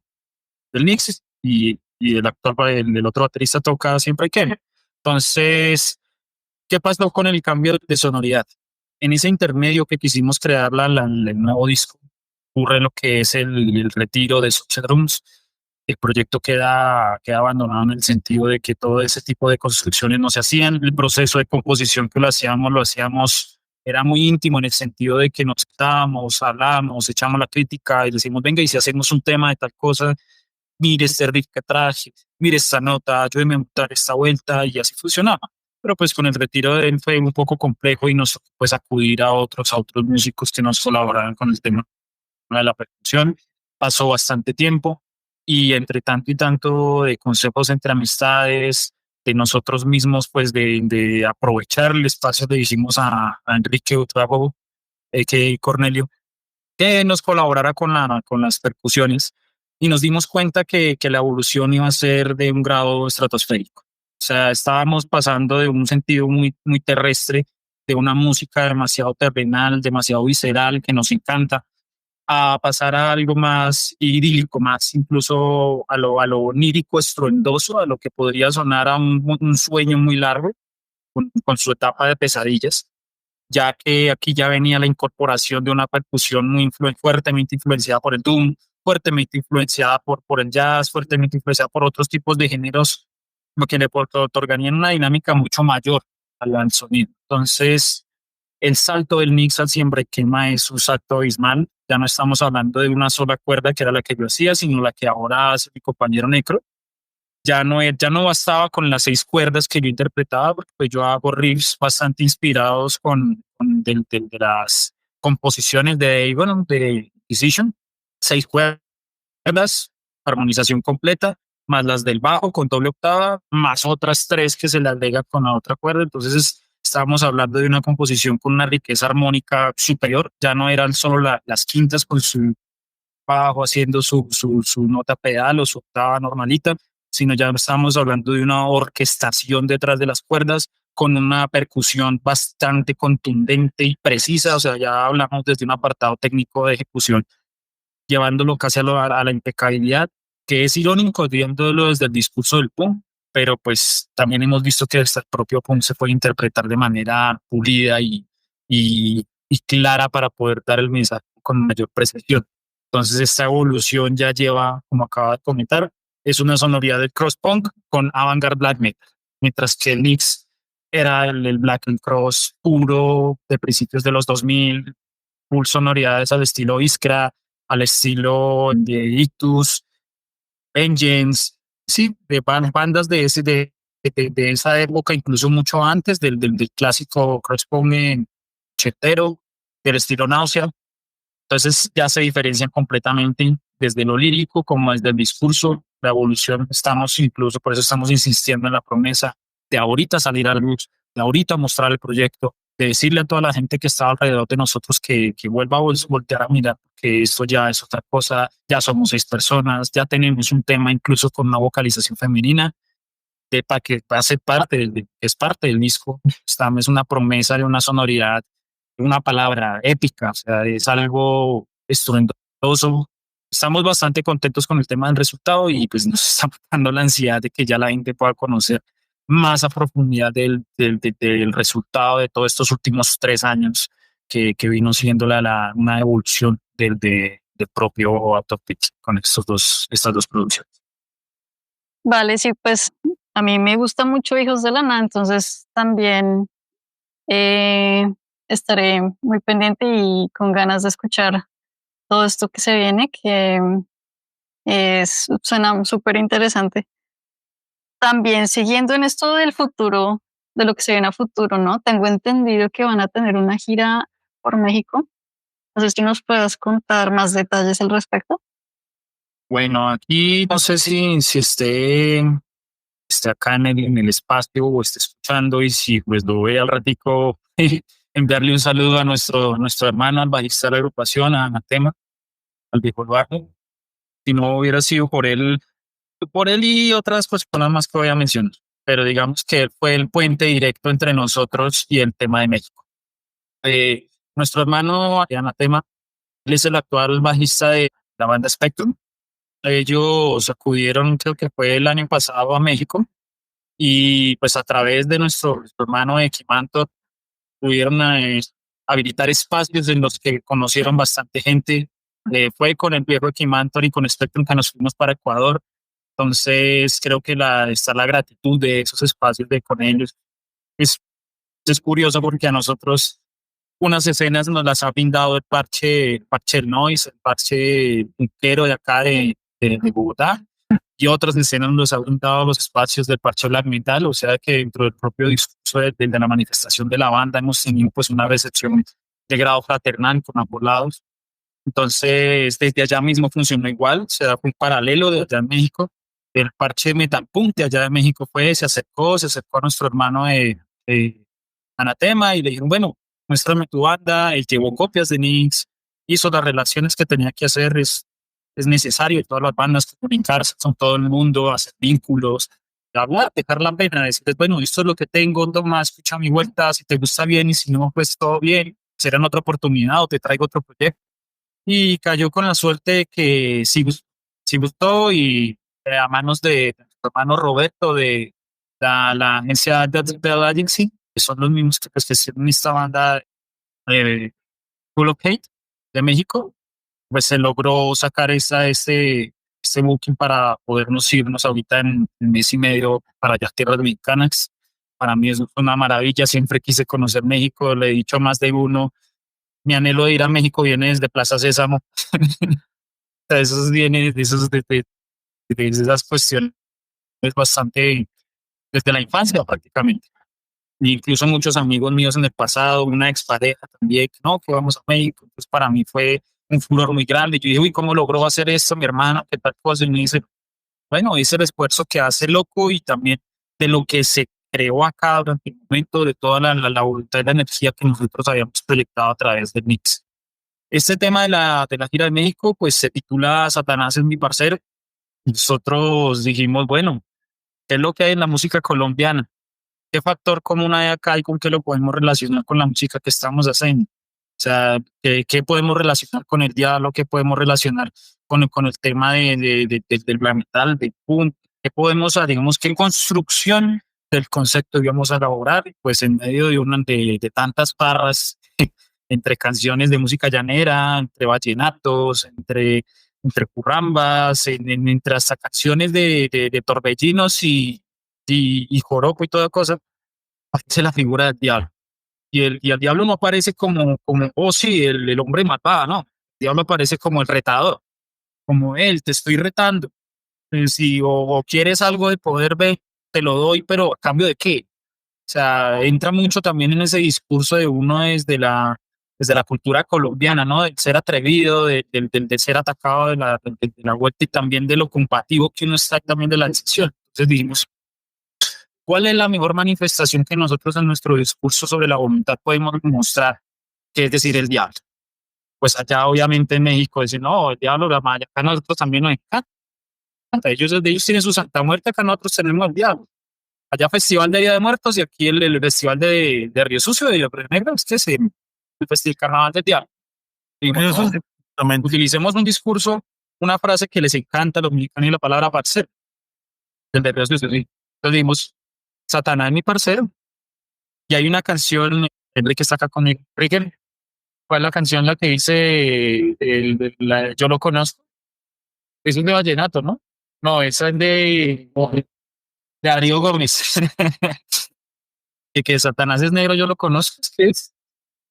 Nix, y el actual, el otro baterista toca Siempre hay que. Entonces, ¿qué pasó con el cambio de sonoridad? en ese intermedio que quisimos crear el nuevo disco, ocurre lo que es el retiro de Sunset Rooms. El proyecto queda abandonado en el sentido de que todo ese tipo de construcciones no se hacían. El proceso de composición que lo hacíamos, era muy íntimo en el sentido de que nos estábamos, hablábamos, echamos la crítica y decimos, venga, y si hacemos un tema de tal cosa, mire este riff que traje, mire esta nota, ayúdeme a montar esta vuelta, y así funcionaba. Pero pues con el retiro de él fue un poco complejo y nos pues acudir a otros músicos que nos colaboraran con el tema de la percusión. Pasó bastante tiempo y entre tanto y tanto de consejos entre amistades, de nosotros mismos, pues de aprovechar el espacio, le hicimos a Enrique Utrago, que Cornelio, que nos colaborara con las percusiones, y nos dimos cuenta que la evolución iba a ser de un grado estratosférico. O sea, estábamos pasando de un sentido muy terrestre, de una música demasiado terrenal, demasiado visceral, que nos encanta, a pasar a algo más idílico, más incluso a lo onírico, estruendoso, a lo que podría sonar a un sueño muy largo, con su etapa de pesadillas, ya que aquí ya venía la incorporación de una percusión fuertemente influenciada por el doom, fuertemente influenciada por el jazz, fuertemente influenciada por otros tipos de géneros, lo que le otorgarían una dinámica mucho mayor al sonido. Entonces, el salto del mix al siempre quema es un salto abismal. Ya no estamos hablando de una sola cuerda, que era la que yo hacía, sino la que ahora hace mi compañero Necro. Ya no bastaba con las 6 cuerdas que yo interpretaba, porque pues yo hago riffs bastante inspirados de las composiciones de Avon, de Decision. 6 cuerdas, armonización completa, más las del bajo con doble octava, más otras 3 que se le agrega con la otra cuerda. Entonces estábamos hablando de una composición con una riqueza armónica superior. Ya no eran solo las quintas con su bajo haciendo su nota pedal o su octava normalita, sino ya estamos hablando de una orquestación detrás de las cuerdas con una percusión bastante contundente y precisa. O sea, ya hablamos desde un apartado técnico de ejecución, llevándolo casi a la impecabilidad, que es irónico viéndolo desde el discurso del punk, pero pues también hemos visto que hasta el propio punk se puede interpretar de manera pulida y clara para poder dar el mensaje con mayor precisión. Entonces esta evolución ya lleva, como acaba de comentar, es una sonoridad del cross punk con avant-garde black metal, mientras que el mix era el black and cross puro de principios de los 2000, full sonoridades al estilo Iskra, al estilo de Ictus, Vengeance, sí, de bandas de esa época, incluso mucho antes del clásico cross punk chetero, del estilo Náusea. Entonces ya se diferencian completamente desde lo lírico como desde el discurso, la evolución. Estamos incluso, por eso estamos insistiendo en la promesa de ahorita salir a la luz, de ahorita mostrar el proyecto, de decirle a toda la gente que está alrededor de nosotros que vuelva a voltear a mirar, que esto ya es otra cosa, ya somos 6 personas, ya tenemos un tema incluso con una vocalización femenina, para que va a ser es parte del disco. Es una promesa de una sonoridad, una palabra épica, o sea, es algo estruendoso. Estamos bastante contentos con el tema del resultado y pues nos está dando la ansiedad de que ya la gente pueda conocer más a profundidad del resultado de todos estos últimos 3 años que vino siendo una evolución del propio Out of Pitch con estas dos producciones. Vale, sí, pues a mí me gusta mucho Hijos de la Nada, entonces también eh, estaré muy pendiente y con ganas de escuchar todo esto que se viene, que suena súper interesante. También siguiendo en esto del futuro, de lo que se viene a futuro, ¿no? Tengo entendido que van a tener una gira por México. No sé si nos puedas contar más detalles al respecto. Bueno, aquí no sé si esté acá en el espacio o esté escuchando, y si pues lo ve al ratico, enviarle un saludo a nuestro hermano, al bajista de la agrupación, a Anatema, al viejo Eduardo. Si no hubiera sido por él y otras personas más que voy a mencionar, pero digamos que él fue el puente directo entre nosotros y el tema de México. Nuestro hermano Anatema, él es el actual bajista de la banda Spectrum. Ellos acudieron, creo que fue el año pasado, a México, y pues a través de nuestro hermano de Equimanto pudieron habilitar espacios en los que conocieron bastante gente. Fue con el viejo Equimantor y con Spectrum que nos fuimos para Ecuador. Entonces creo que está la gratitud de esos espacios de con ellos. Es, es curioso porque a nosotros unas escenas nos las ha brindado el parche El Noise, el parche Punquero de acá de Bogotá, y otras escenas nos ha brindado los espacios del parche Black Metal, o sea que dentro del propio discurso de la manifestación de la banda hemos tenido pues una recepción de grado fraternal con ambos lados. Entonces, desde allá mismo funcionó igual, se da un paralelo de allá en México. El parche Metal Punk de allá de México se acercó a nuestro hermano de Anatema y le dijeron, bueno, muéstrame tu banda. Él llevó copias de Nix, hizo las relaciones que tenía que hacer. Es necesario todas las bandas comunicarse con todo el mundo, hacer vínculos, hablar, dejar la pena, decirles, bueno, esto es lo que tengo, toma, escucha mi vuelta, si te gusta bien y si no, pues todo bien, será en otra oportunidad o te traigo otro proyecto. Y cayó con la suerte de que sí gustó y a manos de nuestro hermano Roberto de la agencia Dead Bell Agency, que son los mismos que pues, que hicieron esta banda Full of Hate de México, pues se logró sacar este booking para podernos irnos ahorita en un mes y medio para allá, tierras mexicanas. Para mí es una maravilla, siempre quise conocer México, le he dicho a más de uno, mi anhelo de ir a México viene desde Plaza Sésamo. Eso viene de esas cuestiones bastante desde la infancia prácticamente. E incluso muchos amigos míos en el pasado, una expareja también, no, que vamos a México. Entonces para mí fue un furor muy grande. Yo dije, uy, ¿cómo logró hacer esto mi hermano? ¿Qué tal cosa? Y me dice, bueno, es el esfuerzo que hace loco y también de lo que se creó acá durante el momento, de toda la voluntad y la energía que nosotros habíamos proyectado a través de Mix. Este tema de la gira de México, pues se titula Satanás es mi parcero. Nosotros dijimos, bueno, ¿qué es lo que hay en la música colombiana? ¿Qué factor común hay acá y con qué lo podemos relacionar con la música que estamos haciendo? O sea, ¿qué podemos relacionar con el diablo? ¿Qué podemos relacionar con el tema del black metal, del punk? ¿Qué podemos, digamos, qué construcción del concepto íbamos a elaborar? Pues en medio de tantas parras entre canciones de música llanera, entre vallenatos, entre currambas, entre hasta canciones de torbellinos y joropo y toda cosa, aparece la figura del diablo. Y el diablo no aparece como oh sí, el hombre malvado, no. El diablo aparece como el retador, como él, te estoy retando. Si o quieres algo de poder, ve, te lo doy, pero ¿a cambio de qué? O sea, entra mucho también en ese discurso de uno desde la cultura colombiana, ¿no? Del ser atrevido, de ser atacado de la vuelta y también de lo combativo que uno está también de la decisión. Entonces dijimos, ¿cuál es la mejor manifestación que nosotros en nuestro discurso sobre la voluntad podemos mostrar? Que es decir, el diablo. Pues allá obviamente en México dicen, no, el diablo, la maya, acá nosotros también nos encanta. Ellos tienen su Santa Muerte, acá nosotros tenemos el diablo. Allá Festival de Día de Muertos y aquí el Festival de Río Sucio, de Río Negro, este es el Festival Carnaval del Diablo. Y dijimos, Eso no, es exactamente. utilicemos un discurso, una frase que les encanta a los mexicanos y la palabra parcero, del de Río Sucio. Sí. Entonces dijimos, Satanás es mi parcero. Y hay una canción, Enrique está acá conmigo. Enrique, ¿cuál es la canción la que dice Yo lo conozco? Eso es de Vallenato, ¿no? No, esa es de Darío Gómez. que Satanás es negro, yo lo conozco.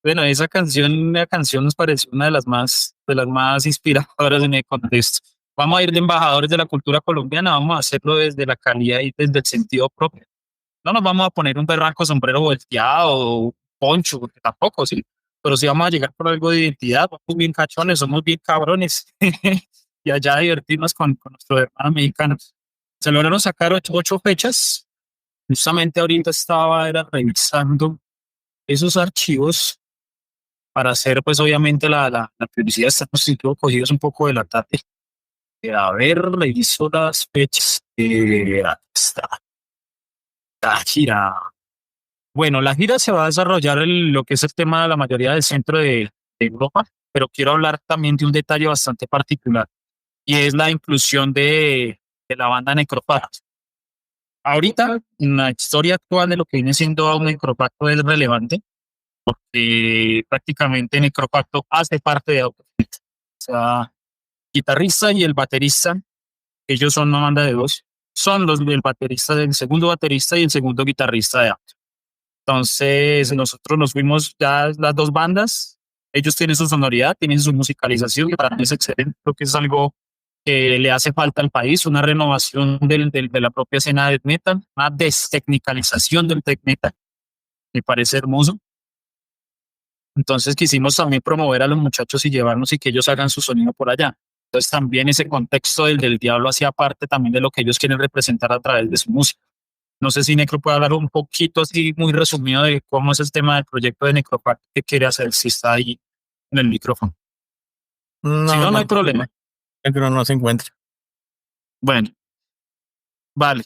Bueno, la canción nos pareció una de las más inspiradoras en el contexto. Vamos a ir de embajadores de la cultura colombiana, vamos a hacerlo desde la calidad y desde el sentido propio. No nos vamos a poner un berraco sombrero volteado o poncho, porque tampoco, sí. Pero sí vamos a llegar por algo de identidad, somos bien cachones, somos bien cabrones. Y allá divertirnos con nuestros hermanos mexicanos. Se lograron sacar ocho fechas. Justamente ahorita era revisando esos archivos para hacer, pues obviamente la publicidad. Estamos cogidos un poco de la tarde. A ver, reviso las fechas. Aquí está. La gira. Bueno, la gira se va a desarrollar en lo que es el tema de la mayoría del centro de Europa, pero quiero hablar también de un detalle bastante particular y es la inclusión de la banda Necropacto. Ahorita, en la historia actual de lo que viene siendo un Necropacto es relevante porque prácticamente Necropacto hace parte de Autofit. O sea, guitarrista y el baterista, ellos son una banda de dos, son los del baterista, del segundo baterista y el segundo guitarrista de Auto. Entonces, nosotros nos fuimos ya las dos bandas, ellos tienen su sonoridad, tienen su musicalización, que para mí es excelente, creo que es algo que le hace falta al país, una renovación de la propia escena de metal, una destecnicalización del tech metal, me parece hermoso. Entonces quisimos también promover a los muchachos y llevarnos y que ellos hagan su sonido por allá. Entonces también ese contexto del diablo hacía parte también de lo que ellos quieren representar a través de su música. No sé si Necro puede hablar un poquito así muy resumido de cómo es el tema del proyecto de Necropact que quiere hacer, si está ahí en el micrófono. Si no, no hay problema. Pero no se encuentra. Bueno, vale.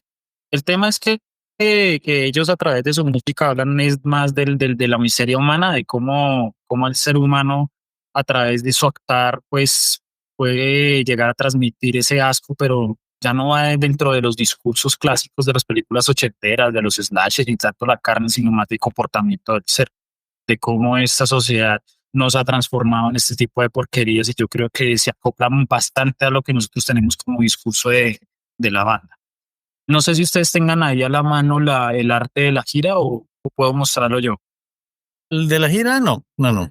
El tema es que ellos a través de su música hablan es más de la miseria humana, de cómo el ser humano a través de su actuar pues puede llegar a transmitir ese asco, pero ya no va dentro de los discursos clásicos de las películas ochenteras, de los slashes y tanto la carne, sino más de comportamiento del ser, de cómo esta sociedad nos ha transformado en este tipo de porquerías y yo creo que se acoplan bastante a lo que nosotros tenemos como discurso de la banda. No sé si ustedes tengan ahí a la mano el arte de la gira o puedo mostrarlo yo. El de la gira, no. Bueno,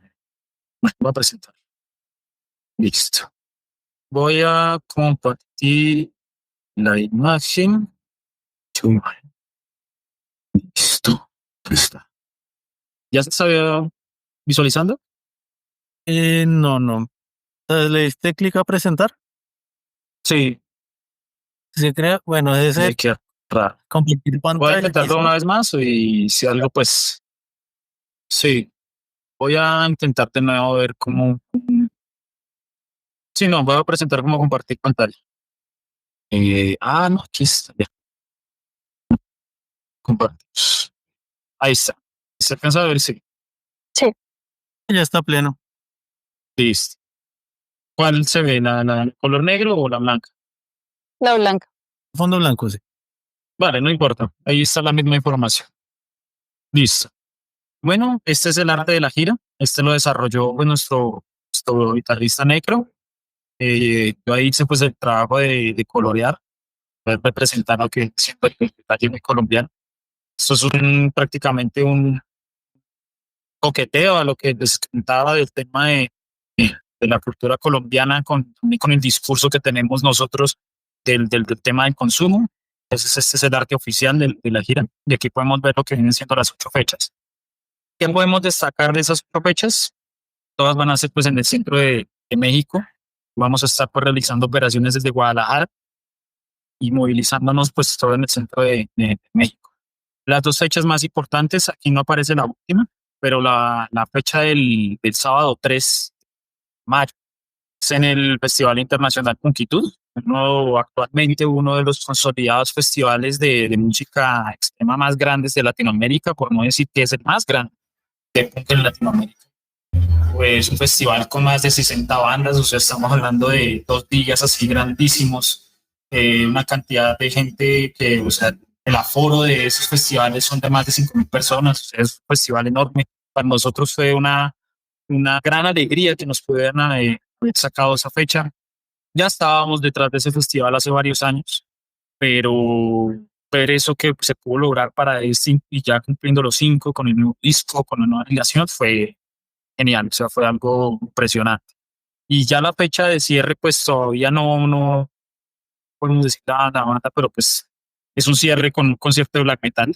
voy a presentar. Listo. Voy a compartir la imagen. Listo. Ahí está. ¿Ya se está visualizando? No. ¿Le diste clic a presentar? Sí. Se crea, bueno, Tiene que raro. compartir Voy a pantalla. intentarlo una vez más y si algo, pues sí. Voy a intentar de nuevo ver cómo. Sí, no, voy a presentar cómo compartir pantalla. No, aquí está. Ya. Compartir. Ahí está. ¿Se alcanza a ver? Sí. Ya está pleno. Listo. ¿Cuál se ve? ¿La color negro o la blanca? La blanca. Fondo blanco, sí. Vale, no importa. Ahí está la misma información. Listo. Bueno, este es el arte de la gira. Este lo desarrolló pues, nuestro guitarrista Necro. Yo ahí hice pues el trabajo de colorear, poder representar lo que siempre el detalle muy colombiano. Esto es prácticamente un coqueteo a lo que les contaba del tema de la cultura colombiana con el discurso que tenemos nosotros del tema del consumo. Entonces, este es el arte oficial de la gira. Y aquí podemos ver lo que vienen siendo las 8 fechas. ¿Qué podemos destacar de esas 8 fechas? Todas van a ser pues en el centro de México. Vamos a estar pues realizando operaciones desde Guadalajara y movilizándonos pues todo en el centro de México. Las 2 fechas más importantes, aquí no aparece la última, pero la fecha del sábado 3 de mayo es en el Festival Internacional Punquitud, actualmente uno de los consolidados festivales de música extrema más grandes de Latinoamérica, por no decir que es el más grande de punk en Latinoamérica. Pues un festival con más de 60 bandas, o sea, estamos hablando de 2 días así grandísimos, una cantidad de gente que, o sea, el aforo de esos festivales son de más de 5.000 personas, o sea, es un festival enorme. Para nosotros fue una gran alegría que nos pudieran haber sacado esa fecha. Ya estábamos detrás de ese festival hace varios años, pero ver eso que se pudo lograr para este y ya cumpliendo los 5 con el nuevo disco, con la nueva relación, fue genial, o sea, fue algo impresionante. Y ya la fecha de cierre, pues todavía no podemos decir la banda, pero pues es un cierre con un concierto de black metal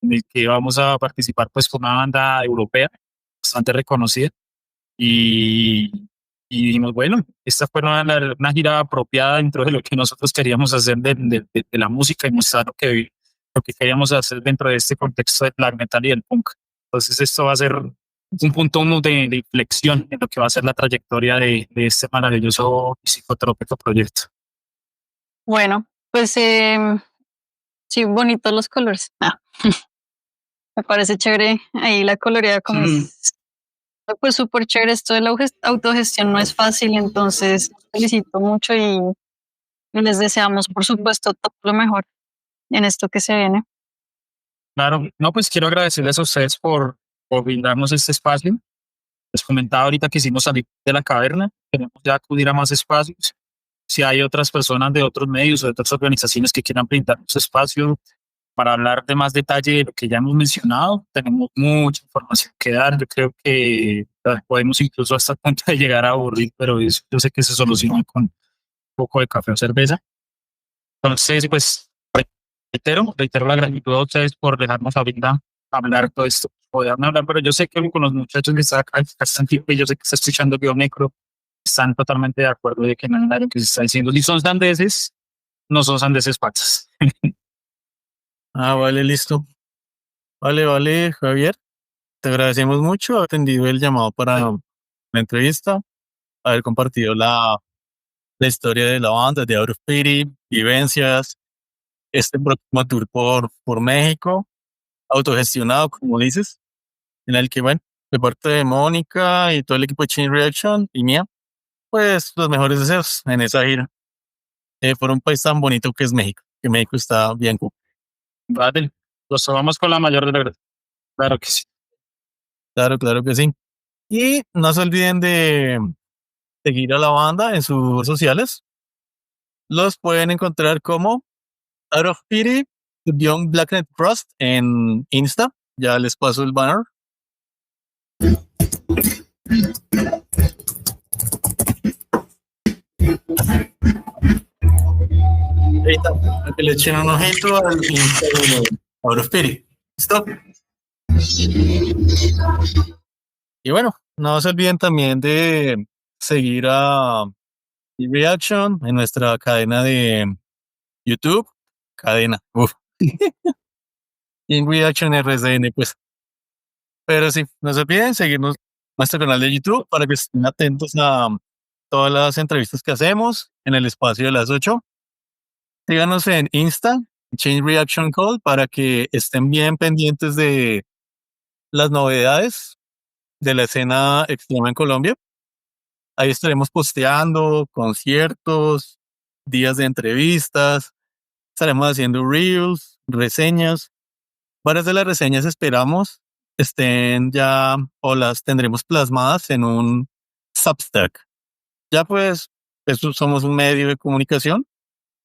en el que vamos a participar pues con una banda europea bastante reconocida y, y dijimos, bueno, esta fue una gira apropiada dentro de lo que nosotros queríamos hacer de la música y mostrar lo que queríamos hacer dentro de este contexto del black metal y del punk. Entonces esto va a ser un punto de inflexión en lo que va a ser la trayectoria de este maravilloso y psicotrópico proyecto. Bueno, pues sí, bonitos los colores. Me parece chévere ahí la coloreada como es. Pues súper chévere, esto de la autogestión no es fácil, entonces los felicito mucho y les deseamos, por supuesto, todo lo mejor en esto que se viene. Claro, no, pues quiero agradecerles a ustedes por brindarnos este espacio. Les comentaba ahorita que hicimos salir de la caverna, queremos ya acudir a más espacios. Si hay otras personas de otros medios o de otras organizaciones que quieran brindarnos espacio para hablar de más detalle de lo que ya hemos mencionado, tenemos mucha información que dar. Yo creo que podemos incluso hasta el punto de llegar a aburrir, pero yo sé que se soluciona con un poco de café o cerveza. Entonces, pues, reitero la gratitud a ustedes por dejarnos ahorita hablar todo esto, poderme hablar, pero yo sé que con los muchachos que están acá, están y yo sé que está escuchando Guión Necro, están totalmente de acuerdo de que no es lo que se está diciendo. Si son sandeces, no son sandeces patas. Vale, listo. Vale, Javier. Te agradecemos mucho haber atendido el llamado para la entrevista, haber compartido la historia de la banda, de Out of Pity, vivencias, este próximo tour por México, autogestionado, como dices, en el que, bueno, de parte de Mónica y todo el equipo de Chain Reaction y mía, pues los mejores deseos en esa gira por un país tan bonito que es México, que México está bien. Vale, los tomamos con la mayor de las gracias. Claro que sí. Claro que sí. Y no se olviden de seguir a la banda en sus redes sociales. Los pueden encontrar como Out of Pity, Young Blacknet Crust en Insta. Ya les paso el banner. Ahí está, para que le echen un ojito al Insta de Out of Pity. ¿Listo? Y bueno, no se olviden también de seguir a Reaction en nuestra cadena de YouTube. En Reaction RCN, pues. Pero sí, no se olviden seguirnos en nuestro canal de YouTube para que estén atentos a todas las entrevistas que hacemos en el espacio de las 8. Síganos en Insta, Chain Reaction Call, para que estén bien pendientes de las novedades de la escena extrema en Colombia. Ahí estaremos posteando conciertos, días de entrevistas, estaremos haciendo reels, reseñas. Varias de las reseñas esperamos estén ya o las tendremos plasmadas en un Substack. Ya pues, somos un medio de comunicación.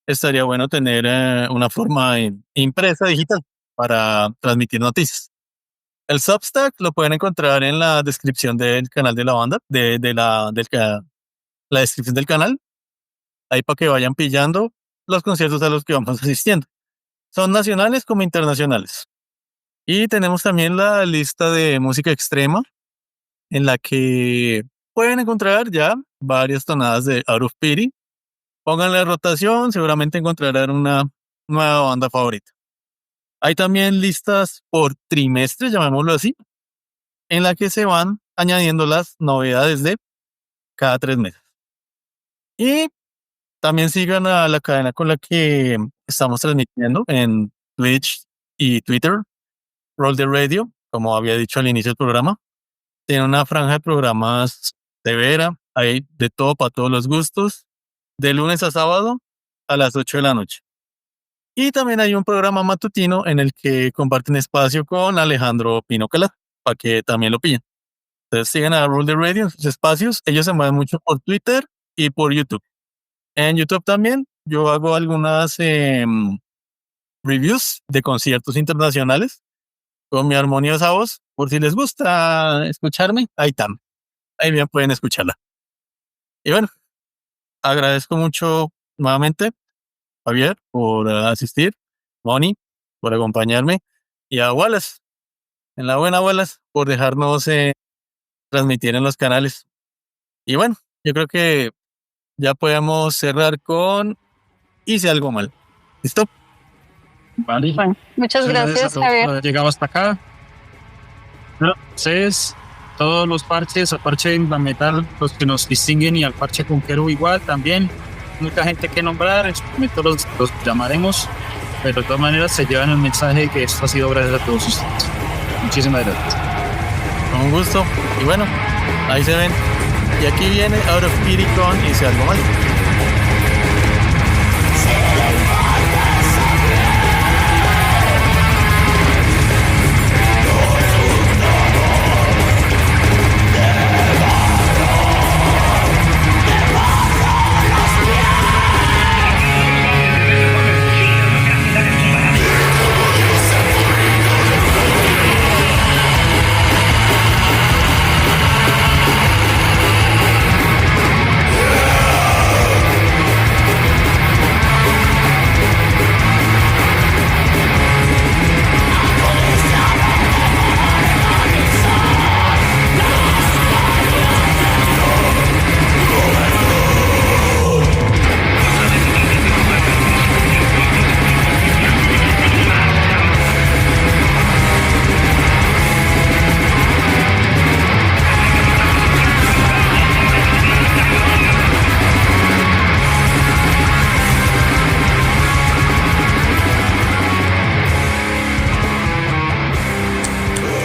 Estaría bueno tener una forma impresa digital para transmitir noticias. El Substack lo pueden encontrar en la descripción del canal de la banda, la descripción del canal, ahí para que vayan pillando los conciertos a los que vamos asistiendo. Son nacionales como internacionales. Y tenemos también la lista de música extrema, en la que pueden encontrar ya varias tonadas de Out of Pity. Pónganle rotación, seguramente encontrarán una nueva banda favorita. Hay también listas por trimestre, llamémoslo así, en la que se van añadiendo las novedades de cada 3 meses. Y también sigan a la cadena con la que estamos transmitiendo en Twitch y Twitter, Roll the Radio, como había dicho al inicio del programa. Tiene una franja de programas severa, hay de todo para todos los gustos, de lunes a sábado a las 8 de la noche. Y también hay un programa matutino en el que comparten espacio con Alejandro Pinocala, para que también lo pillen. Entonces sigan a Roll the Radio en sus espacios. Ellos se mueven mucho por Twitter y por YouTube. En YouTube también yo hago algunas reviews de conciertos internacionales con mi armoniosa voz. Por si les gusta escucharme, ahí están. Ahí bien pueden escucharla. Y bueno, agradezco mucho nuevamente Javier por asistir, Moni por acompañarme y a Wallace, en la buena Wallace, por dejarnos transmitir en los canales. Y bueno, yo creo que ya podemos cerrar con Hice algo mal. ¿Listo? Vale. Bueno, muchas gracias, a todos Javier. por haber llegado hasta acá. Bueno, ustedes, todos los parches, al parche de metal, los que nos distinguen, y al parche conquero igual también. Mucha gente que nombrar, en su momento los llamaremos, pero de todas maneras se llevan el mensaje de que esto ha sido gracias a todos ustedes. Muchísimas gracias. Con un gusto. Y bueno, ahí se ven. Y aquí viene Out of Pity con Hice algo mal.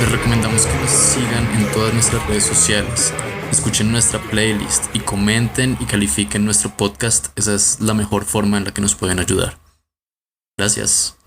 Les recomendamos que nos sigan en todas nuestras redes sociales, escuchen nuestra playlist y comenten y califiquen nuestro podcast. Esa es la mejor forma en la que nos pueden ayudar. Gracias.